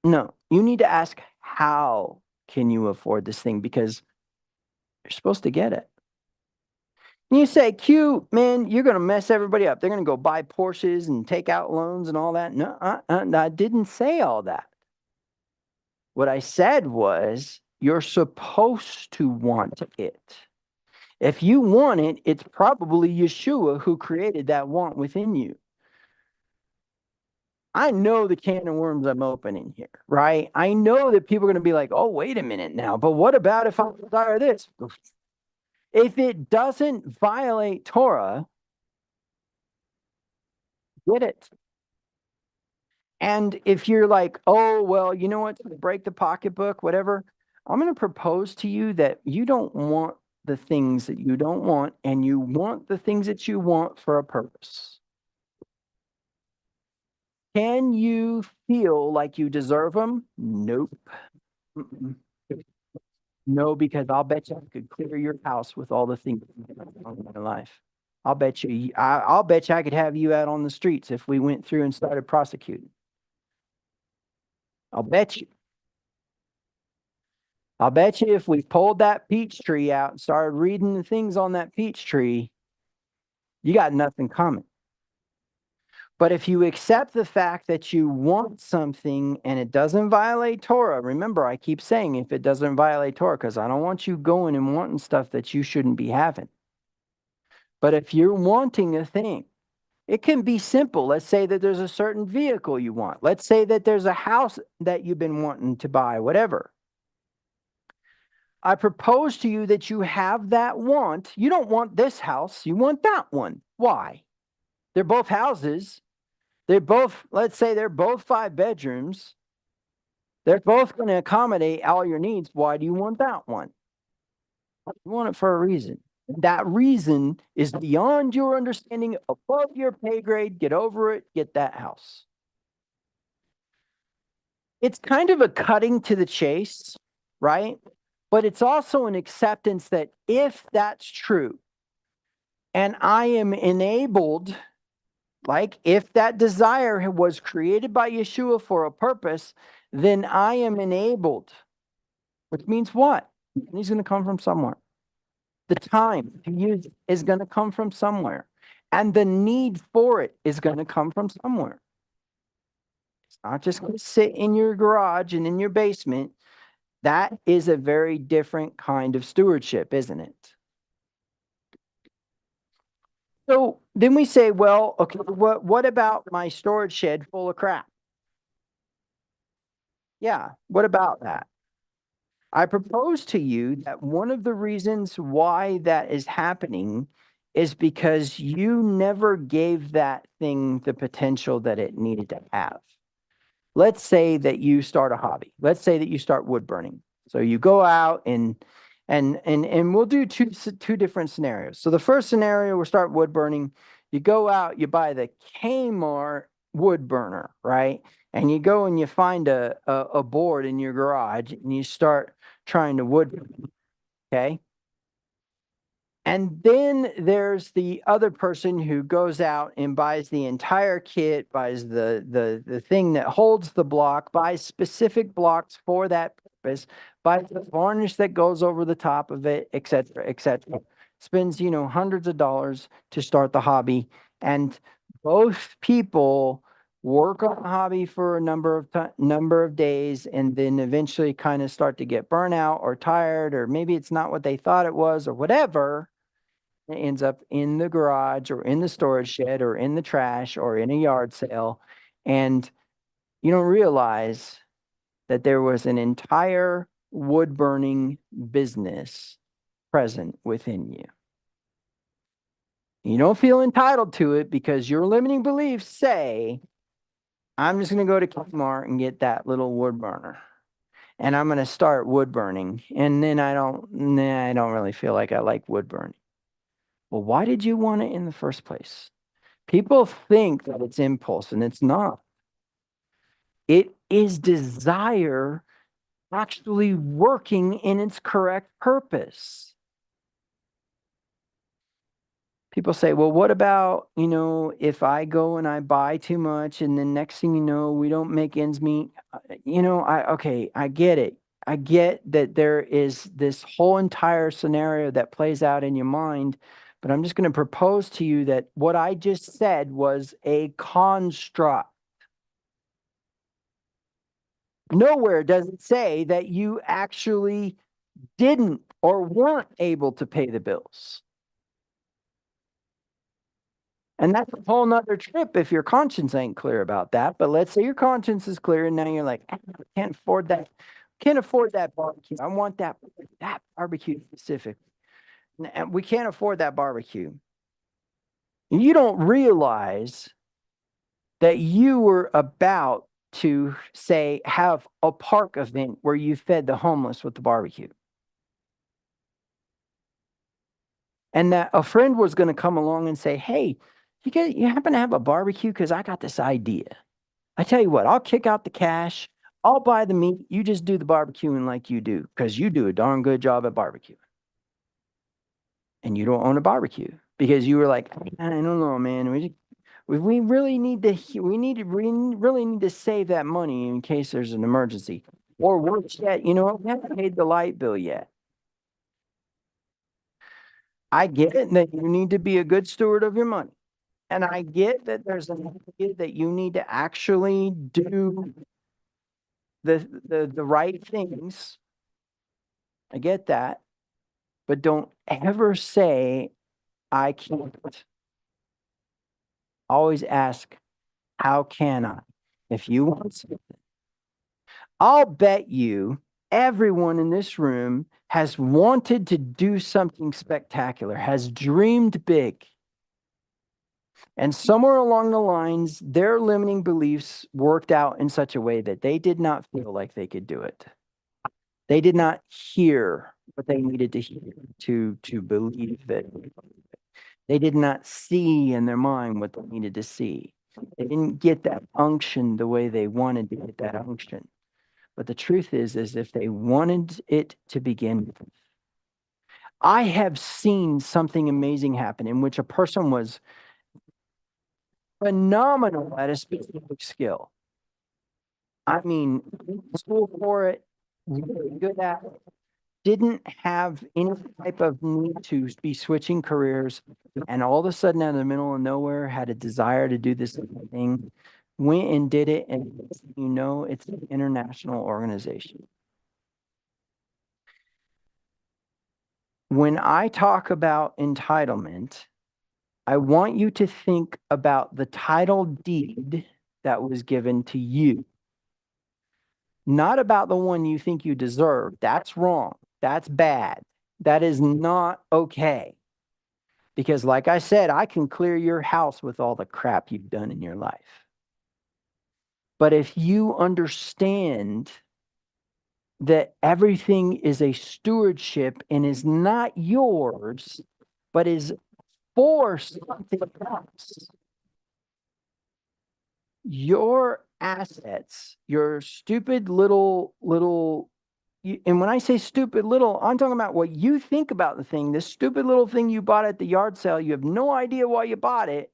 No, you need to ask, how can you afford this thing? Because you're supposed to get it. And you say, Q, man, you're going to mess everybody up. They're going to go buy Porsches and take out loans and all that. No, I didn't say all that. What I said was, you're supposed to want it. If you want it, it's probably Yeshua who created that want within you. I know the can of worms I'm opening here, right? I know that people are going to be like, oh, wait a minute now, but what about if I desire this? If it doesn't violate Torah, get it. And if you're like, oh, well, you know what, break the pocketbook, whatever, I'm going to propose to you that you don't want the things that you don't want, and you want the things that you want for a purpose. Can you feel like you deserve them? Nope. Mm-mm. No, because I'll bet you I could clear your house with all the things in my life. I'll bet you I could have you out on the streets if we went through and started prosecuting. I'll bet you. I'll bet you if we pulled that peach tree out and started reading the things on that peach tree, you got nothing coming. But if you accept the fact that you want something and it doesn't violate Torah, remember, I keep saying if it doesn't violate Torah, because I don't want you going and wanting stuff that you shouldn't be having. But if you're wanting a thing, it can be simple. Let's say that there's a certain vehicle you want. Let's say that there's a house that you've been wanting to buy, whatever. I propose to you that you have that want. You don't want this house. You want that one. Why? They're both houses. They're both, let's say they're both 5 bedrooms. They're both going to accommodate all your needs. Why do you want that one? You want it for a reason. That reason is beyond your understanding, above your pay grade. Get over it, get that house. It's kind of a cutting to the chase, right? But it's also an acceptance that if that's true, and I am enabled, like if that desire was created by Yeshua for a purpose, then I am enabled, which means what? He's going to come from somewhere. The time to use is going to come from somewhere. And the need for it is going to come from somewhere. It's not just going to sit in your garage and in your basement. That is a very different kind of stewardship, isn't it? So then we say, well, okay, what about my storage shed full of crap? Yeah, what about that? I propose to you that one of the reasons why that is happening is because you never gave that thing the potential that it needed to have. Let's say that you start a hobby. Let's say that you start wood burning. So you go out and we'll do two different scenarios. So the first scenario, we'll start wood burning. You go out, you buy the Kmart wood burner, right? And you go and you find a board in your garage and you start trying to wood burn, okay? And then there's the other person who goes out and buys the entire kit, buys the thing that holds the block, buys specific blocks for that purpose, buys the varnish that goes over the top of it, et cetera, et cetera. Spends, hundreds of dollars to start the hobby. And both people work on the hobby for a number of days, and then eventually kind of start to get burnout or tired, or maybe it's not what they thought it was or whatever. It ends up in the garage or in the storage shed or in the trash or in a yard sale. And you don't realize that there was an entire wood burning business present within you. You don't feel entitled to it because your limiting beliefs say, I'm just going to go to Kmart and get that little wood burner. And I'm going to start wood burning. And then I don't really feel like I like wood burning. Well, why did you want it in the first place? People think that it's impulse, and it's not. It is desire actually working in its correct purpose. People say, well, what about, if I go and I buy too much and then next thing you know, we don't make ends meet? I get it. I get that there is this whole entire scenario that plays out in your mind, but I'm just going to propose to you that what I just said was a construct. Nowhere does it say that you actually didn't or weren't able to pay the bills. And that's a whole nother trip if your conscience ain't clear about that. But let's say your conscience is clear and now you're like, I can't afford that. Can't afford that barbecue. I want that barbecue specific. And we can't afford that barbecue. And you don't realize that you were about to, say, have a park event where you fed the homeless with the barbecue. And that a friend was going to come along and say, hey, you happen to have a barbecue? Because I got this idea. I tell you what, I'll kick out the cash. I'll buy the meat. You just do the barbecuing like you do, because you do a darn good job at barbecue. And you don't own a barbecue because you were like, I don't know, man. We really need to really need to save that money in case there's an emergency. Or worse yet, we haven't paid the light bill yet. I get it that you need to be a good steward of your money. And I get that there's an idea that you need to actually do the right things. I get that. But don't ever say, I can't. Always ask, how can I? If you want something. I'll bet you everyone in this room has wanted to do something spectacular, has dreamed big. And somewhere along the lines, their limiting beliefs worked out in such a way that they did not feel like they could do it. They did not hear what they needed to hear to believe that they did not see in their mind what they needed to see. They didn't get that unction the way they wanted to get that unction. But the truth is if they wanted it to begin with, I have seen something amazing happen in which a person was phenomenal at a specific skill. I mean, school for it, really good at it, didn't have any type of need to be switching careers, and all of a sudden out of the middle of nowhere had a desire to do this thing, went and did it, and you know, it's an international organization. When I talk about entitlement, I want you to think about the title deed that was given to you, not about the one you think you deserve. That's wrong. That's bad. That is not okay. Because like I said, I can clear your house with all the crap you've done in your life. But if you understand that everything is a stewardship and is not yours, but is for something else, your assets, your stupid little, and when I say stupid little, I'm talking about what you think about the thing. This stupid little thing you bought at the yard sale, you have no idea why you bought it.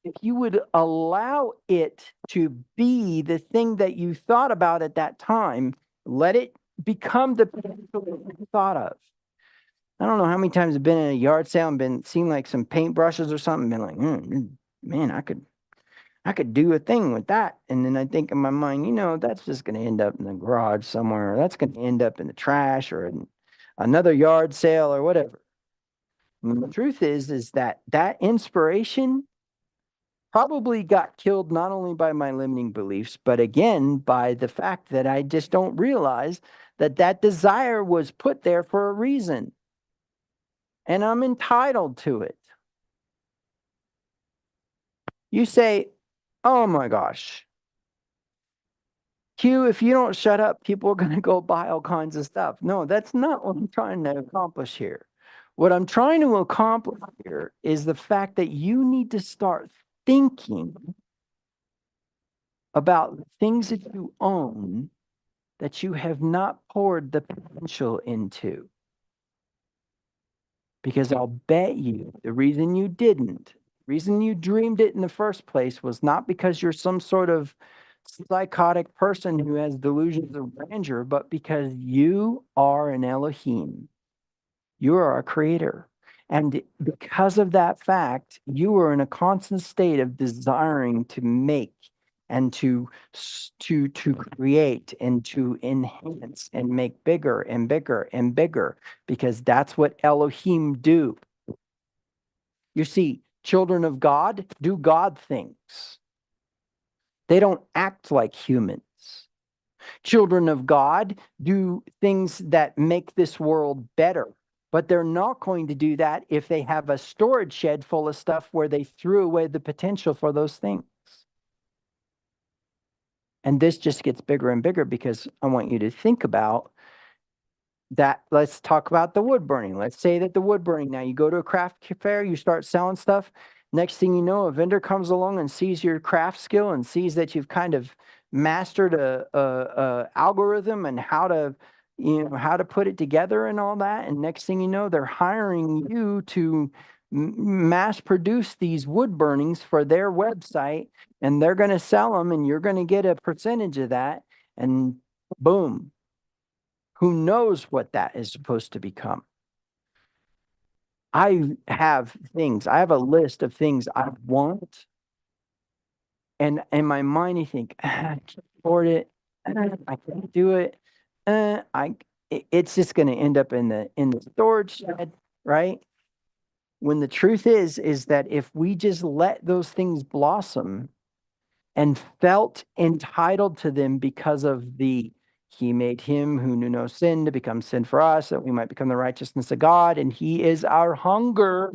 If you would allow it to be the thing that you thought about at that time, let it become the potential that you thought of. I don't know how many times I've been in a yard sale and been seen like some paintbrushes or something, been like, man, I could do a thing with that. And then I think in my mind, that's just going to end up in the garage somewhere. Or that's going to end up in the trash or in another yard sale or whatever. And the truth is that inspiration probably got killed not only by my limiting beliefs, but again, by the fact that I just don't realize that desire was put there for a reason. And I'm entitled to it. You say, oh my gosh, Q, if you don't shut up, people are going to go buy all kinds of stuff. No, that's not what I'm trying to accomplish here. What I'm trying to accomplish here is the fact that you need to start thinking about things that you own that you have not poured the potential into. Because I'll bet you the reason you didn't, the reason you dreamed it in the first place was not because you're some sort of psychotic person who has delusions of grandeur, but because you are an Elohim. You are a creator. And because of that fact, you are in a constant state of desiring to make and to create and to enhance and make bigger and bigger and bigger, because that's what Elohim do. You see, children of God do God things. They don't act like humans. Children of God do things that make this world better, but they're not going to do that if they have a storage shed full of stuff where they threw away the potential for those things. And this just gets bigger and bigger because I want you to think about that. Let's talk about the wood burning. Let's say that the wood burning, now you go to a craft fair, you start selling stuff. Next thing you know, a vendor comes along and sees your craft skill and sees that you've kind of mastered a algorithm and how to put it together and all that. And next thing you know, they're hiring you to mass produce these wood burnings for their website, and they're going to sell them, and you're going to get a percentage of that. And boom, who knows what that is supposed to become? I have a list of things I want. And in my mind, I think, I can't afford it. I can't do it. It's just going to end up in the storage shed, right? When the truth is that if we just let those things blossom and felt entitled to them because of he made him who knew no sin to become sin for us, that we might become the righteousness of God, and he is our hunger.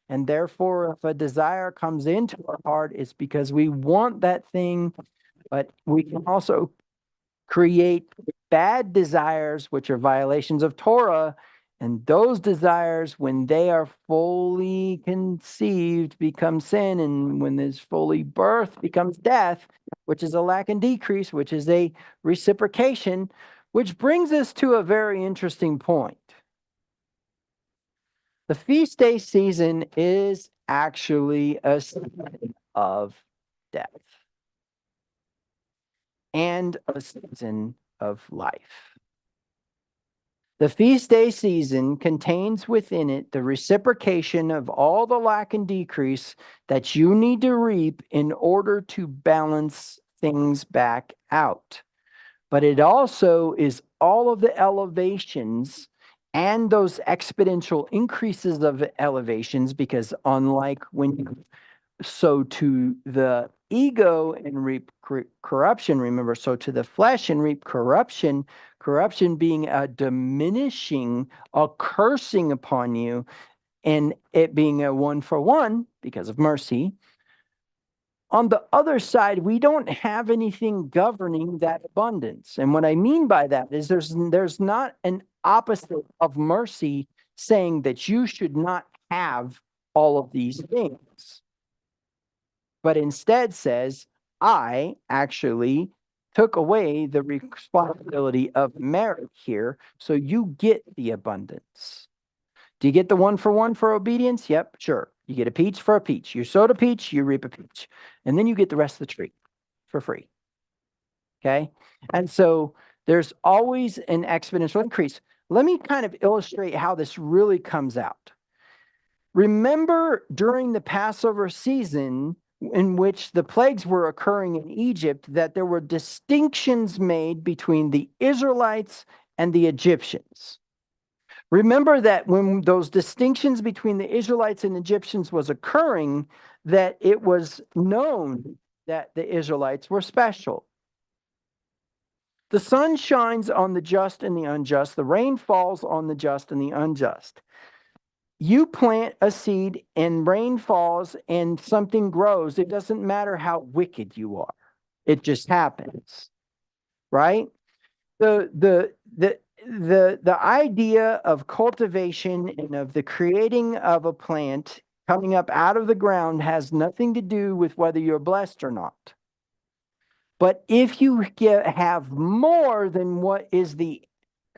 And therefore, if a desire comes into our heart, it's because we want that thing, but we can also create bad desires, which are violations of Torah, and those desires, when they are fully conceived, become sin, and when there's fully birth, becomes death, which is a lack and decrease, which is a reciprocation, which brings us to a very interesting point. The feast day season is actually a season of death and a season of life. The feast day season contains within it the reciprocation of all the lack and decrease that you need to reap in order to balance things back out. But it also is all of the elevations and those exponential increases of elevations, because unlike when you sow to the ego and reap corruption, remember, sow to the flesh and reap corruption, corruption being a diminishing, a cursing upon you, and it being a 1-for-1 because of mercy. On the other side, we don't have anything governing that abundance. And what I mean by that is there's not an opposite of mercy saying that you should not have all of these things, but instead says, I actually took away the responsibility of merit here, so you get the abundance. Do you get the 1-for-1 for obedience? Yep, sure. You get a peach for a peach. You sowed a peach, you reap a peach. And then you get the rest of the tree for free. Okay? And so there's always an exponential increase. Let me kind of illustrate how this really comes out. Remember during the Passover season, in which the plagues were occurring in Egypt, that there were distinctions made between the Israelites and the Egyptians. Remember that when those distinctions between the Israelites and Egyptians was occurring, that it was known that the Israelites were special. The sun shines on the just and the unjust. The rain falls on the just and the unjust. You plant a seed and rain falls and something grows. It doesn't matter how wicked you are. It just happens, right? The idea of cultivation and of the creating of a plant coming up out of the ground has nothing to do with whether you're blessed or not. But if you have more than what is the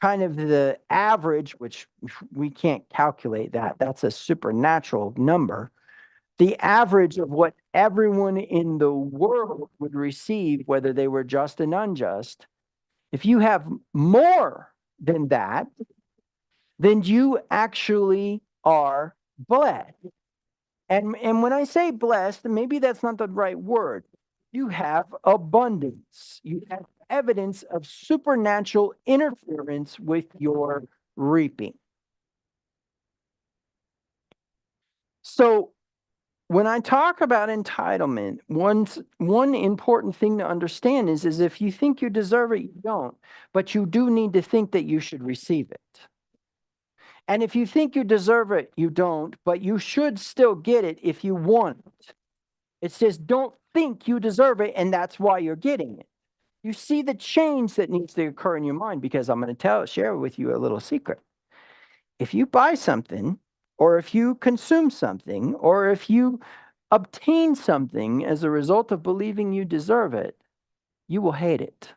kind of the average, which we can't calculate that's a supernatural number, the average of what everyone in the world would receive, whether they were just and unjust, if you have more than that, then you actually are blessed. And when I say blessed, maybe that's not the right word. You have abundance. You have evidence of supernatural interference with your reaping. So when I talk about entitlement, one important thing to understand is if you think you deserve it, you don't. But you do need to think that you should receive it. And if you think you deserve it, you don't, but you should still get it if you want it. It's just don't think you deserve it, and that's why you're getting it. You see the change that needs to occur in your mind, because I'm going to share with you a little secret. If you buy something, or if you consume something, or if you obtain something as a result of believing you deserve it, you will hate it.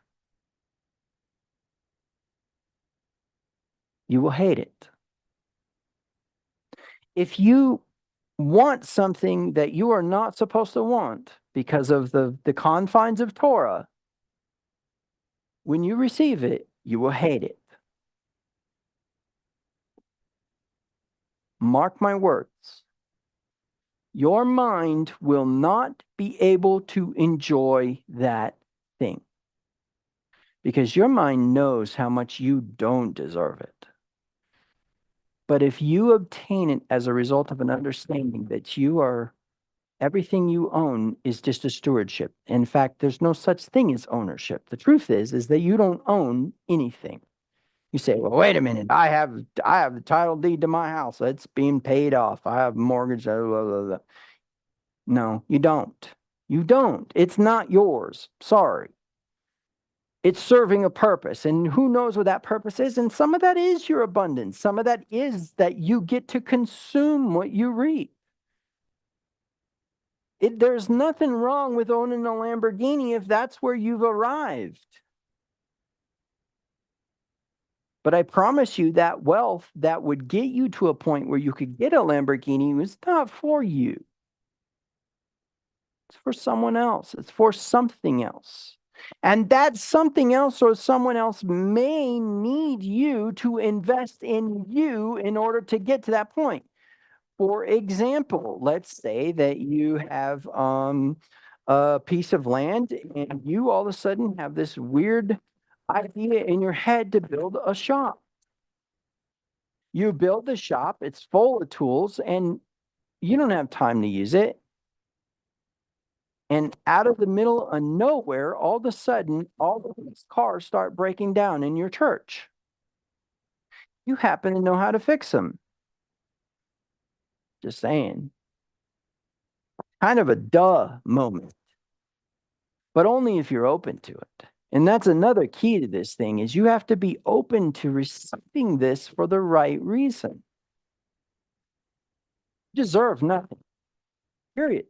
You will hate it. If you want something that you are not supposed to want because of the confines of Torah, when you receive it, you will hate it. Mark my words. Your mind will not be able to enjoy that thing, because your mind knows how much you don't deserve it. But if you obtain it as a result of an understanding that everything you own is just a stewardship. In fact, there's no such thing as ownership. The truth is that you don't own anything. You say, well, wait a minute. I have the title deed to my house. It's being paid off. I have a mortgage. Blah, blah, blah, blah. No, you don't. You don't. It's not yours. Sorry. It's serving a purpose, and who knows what that purpose is. And some of that is your abundance. Some of that is that you get to consume what you reap. There's nothing wrong with owning a Lamborghini if that's where you've arrived. But I promise you that wealth that would get you to a point where you could get a Lamborghini was not for you. It's for someone else. It's for something else. And that something else or someone else may need you to invest in you in order to get to that point. For example, let's say that you have a piece of land and you all of a sudden have this weird idea in your head to build a shop. You build the shop, it's full of tools, and you don't have time to use it. And out of the middle of nowhere, all of a sudden, all these cars start breaking down in your church. You happen to know how to fix them. Just saying. Kind of a duh moment, but only if you're open to it. And that's another key to this thing is you have to be open to receiving this for the right reason. You deserve nothing. Period.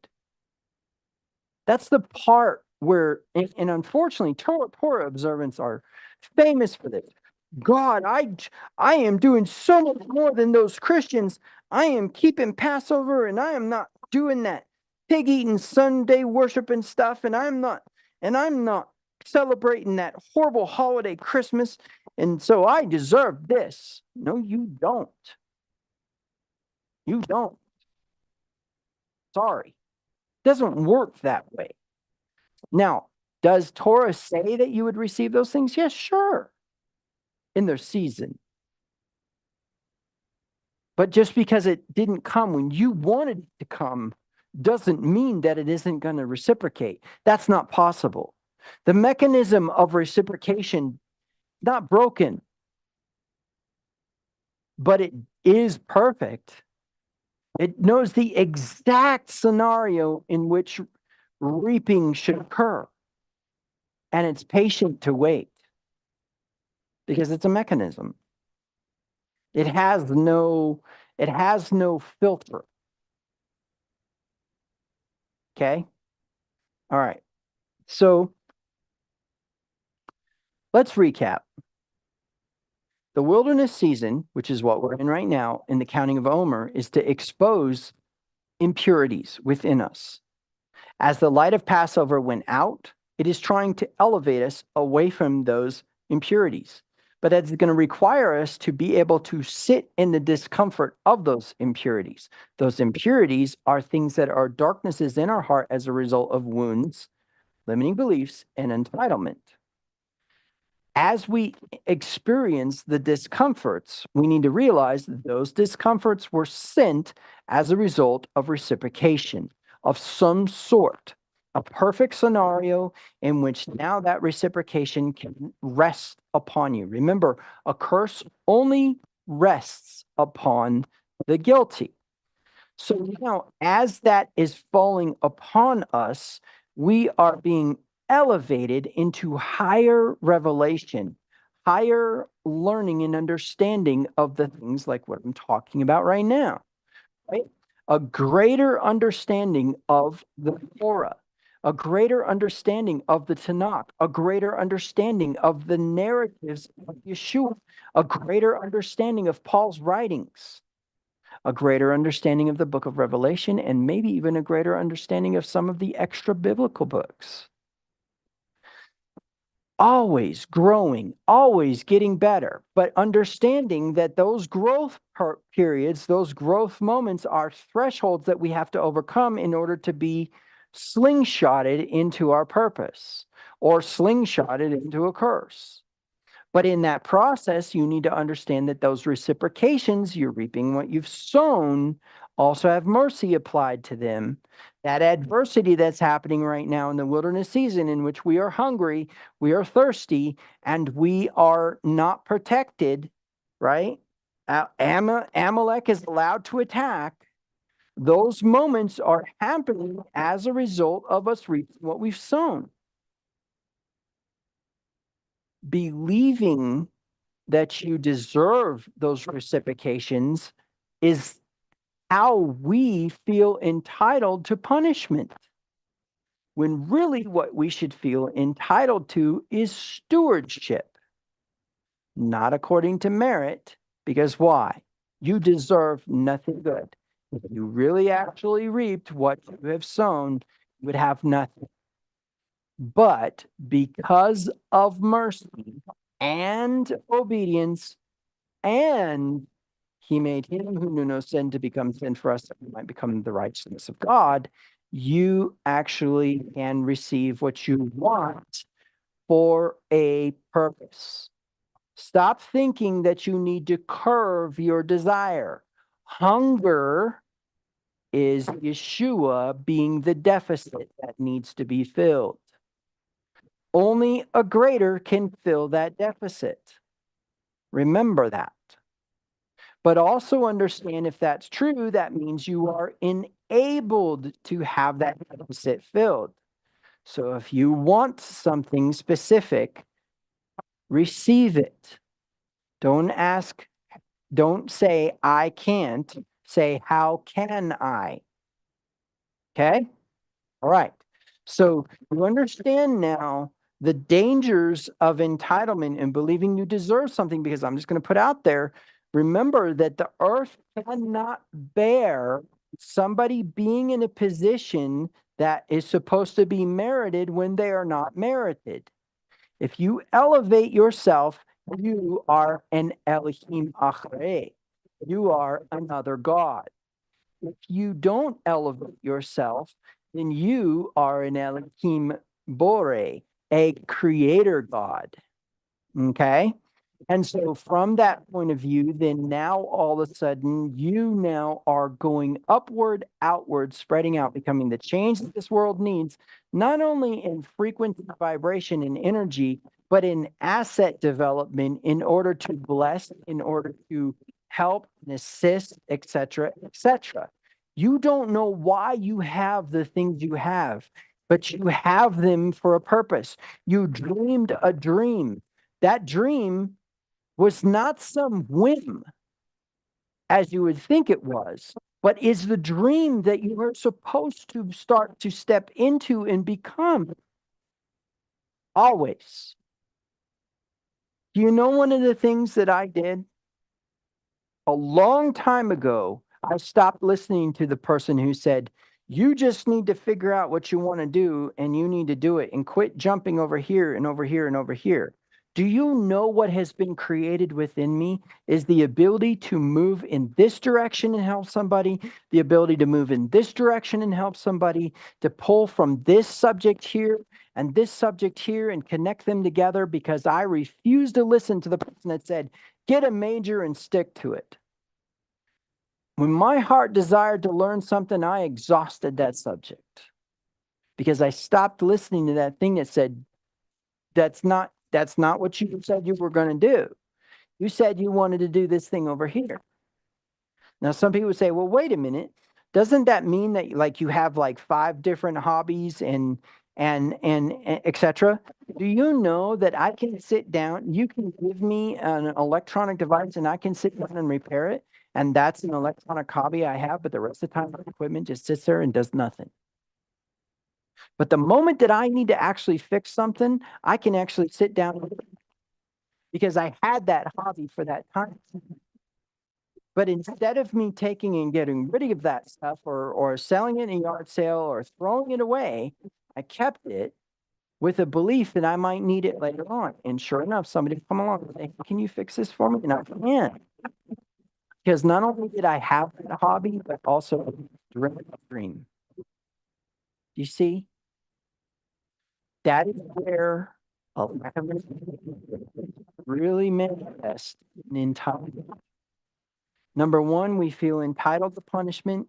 That's the part where, and unfortunately, Torah observants are famous for this. God, I am doing so much more than those Christians. I am keeping Passover and I am not doing that pig eating Sunday worship and stuff. And I'm not celebrating that horrible holiday Christmas. And so I deserve this. No, you don't. You don't. Sorry. It doesn't work that way. Now, does Torah say that you would receive those things? Yes, sure. In their season. But just because it didn't come when you wanted it to come doesn't mean that it isn't going to reciprocate. That's not possible. The mechanism of reciprocation, not broken, but it is perfect. It knows the exact scenario in which reaping should occur. And it's patient to wait because it's a mechanism. It has no filter. Okay. All right. So let's recap. The wilderness season, which is what we're in right now in the counting of Omer, is to expose impurities within us. As the light of Passover went out, it is trying to elevate us away from those impurities. But it's going to require us to be able to sit in the discomfort of those impurities. Those impurities are things that are darknesses in our heart as a result of wounds, limiting beliefs, and entitlement. As we experience the discomforts, we need to realize that those discomforts were sent as a result of reciprocation of some sort, a perfect scenario in which now that reciprocation can rest upon you. Remember, a curse only rests upon the guilty. So now, as that is falling upon us, we are being elevated into higher revelation, higher learning and understanding of the things like what I'm talking about right now, right? A greater understanding of the Torah, a greater understanding of the Tanakh, a greater understanding of the narratives of Yeshua, a greater understanding of Paul's writings, a greater understanding of the book of Revelation, and maybe even a greater understanding of some of the extra biblical books. Always growing, always getting better, but understanding that those growth periods, those growth moments are thresholds that we have to overcome in order to be slingshotted into our purpose or slingshotted into a curse. But in that process, you need to understand that those reciprocations, you're reaping what you've sown, also have mercy applied to them. That adversity that's happening right now in the wilderness season, in which we are hungry, we are thirsty, and we are not protected, right? Amalek is allowed to attack. Those moments are happening as a result of us reaping what we've sown. believing that you deserve those reciprocations is how we feel entitled to punishment. When really what we should feel entitled to is stewardship, not according to merit, because why? You deserve nothing good. If you really actually reaped what you have sown, you would have nothing. But because of mercy and obedience, and he made him who knew no sin to become sin for us that we might become the righteousness of God, you actually can receive what you want for a purpose. Stop thinking that you need to curve your desire. Hunger is Yeshua being the deficit that needs to be filled. Only a greater can fill that deficit. Remember that. But also understand if that's true, that means you are enabled to have that deficit filled. So if you want something specific, receive it. Don't say, I can't. Say, how can I? Okay? All right. So you understand now the dangers of entitlement and believing you deserve something, because I'm just going to put out there, remember that the earth cannot bear somebody being in a position that is supposed to be merited when they are not merited. If you elevate yourself, you are an Elohim Acharei. You are another God. If you don't elevate yourself, then you are an Elohim Bore, a creator God. Okay? And so from that point of view, then now all of a sudden, you now are going upward, outward, spreading out, becoming the change that this world needs, not only in frequency, vibration, and energy, but in asset development in order to bless, in order to help and assist, etc., etc. You don't know why you have the things you have, but you have them for a purpose. You dreamed a dream. That dream was not some whim, as you would think it was, but is the dream that you are supposed to start to step into and become always. Do you know one of the things that I did? A long time ago, I stopped listening to the person who said, you just need to figure out what you want to do and you need to do it and quit jumping over here and over here and over here. Do you know what has been created within me is the ability to move in this direction and help somebody, the ability to move in this direction and help somebody, to pull from this subject here and this subject here and connect them together, because I refuse to listen to the person that said, get a major and stick to it. When my heart desired to learn something, I exhausted that subject because I stopped listening to that thing that said, that's not what you said you were going to do. You said you wanted to do this thing over here. Now, some people say, well, wait a minute. Doesn't that mean that like you have like 5 different hobbies and etc.? Do you know that I can sit down, you can give me an electronic device and I can sit down and repair it? And that's an electronic hobby I have, but the rest of the time, my equipment just sits there and does nothing. But the moment that I need to actually fix something, I can actually sit down because I had that hobby for that time. But instead of me taking and getting rid of that stuff or selling it in a yard sale or throwing it away, I kept it with a belief that I might need it later on. And sure enough, somebody come along and say, can you fix this for me? And I can. Because not only did I have that hobby, but also a dream. You see? That is where a lack of really manifest in entitlement. Number one, we feel entitled to punishment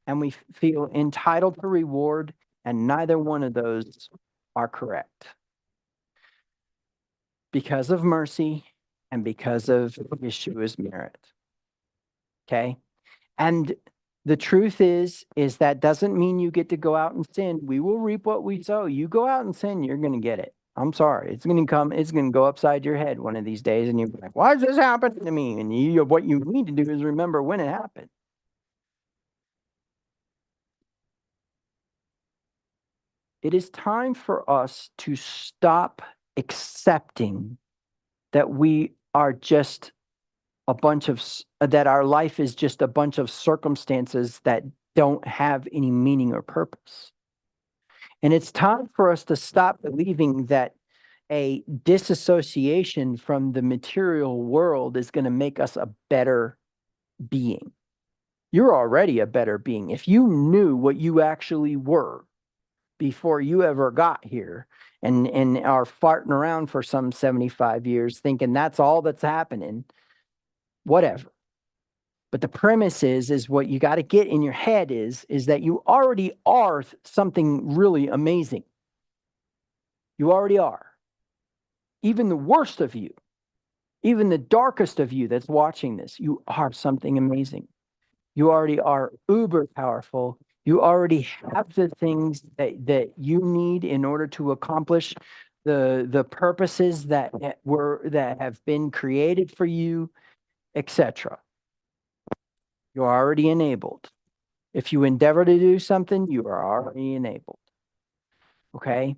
and we feel entitled to reward, and neither one of those are correct. Because of mercy and because of Yeshua's merit. Okay? And the truth is that doesn't mean you get to go out and sin. We will reap what we sow. You go out and sin, you're going to get it. I'm sorry. It's gonna go upside your head one of these days, and you're like, why is this happening to me? And what you need to do is remember when it happened. It is time for us to stop accepting that we are just that our life is just a bunch of circumstances that don't have any meaning or purpose. And it's time for us to stop believing that a disassociation from the material world is going to make us a better being. You're already a better being. If you knew what you actually were before you ever got here and are farting around for some 75 years thinking that's all that's happening, whatever. But the premise is what you got to get in your head is that you already are something really amazing. You already are. Even the worst of you, even the darkest of you that's watching this, you are something amazing. You already are uber powerful. You already have the things that you need in order to accomplish the purposes that have been created for you, etc. You're already enabled. If you endeavor to do something, you are already enabled. Okay?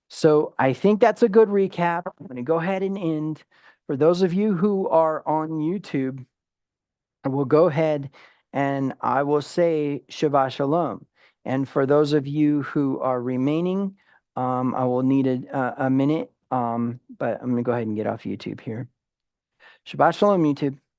So I think that's a good recap. I'm going to go ahead and end. For those of you who are on YouTube, I will go ahead and I will say Shabbat Shalom. And for those of you who are remaining, I will need a minute, but I'm going to go ahead and get off YouTube here. Shabbat Shalom, YouTube.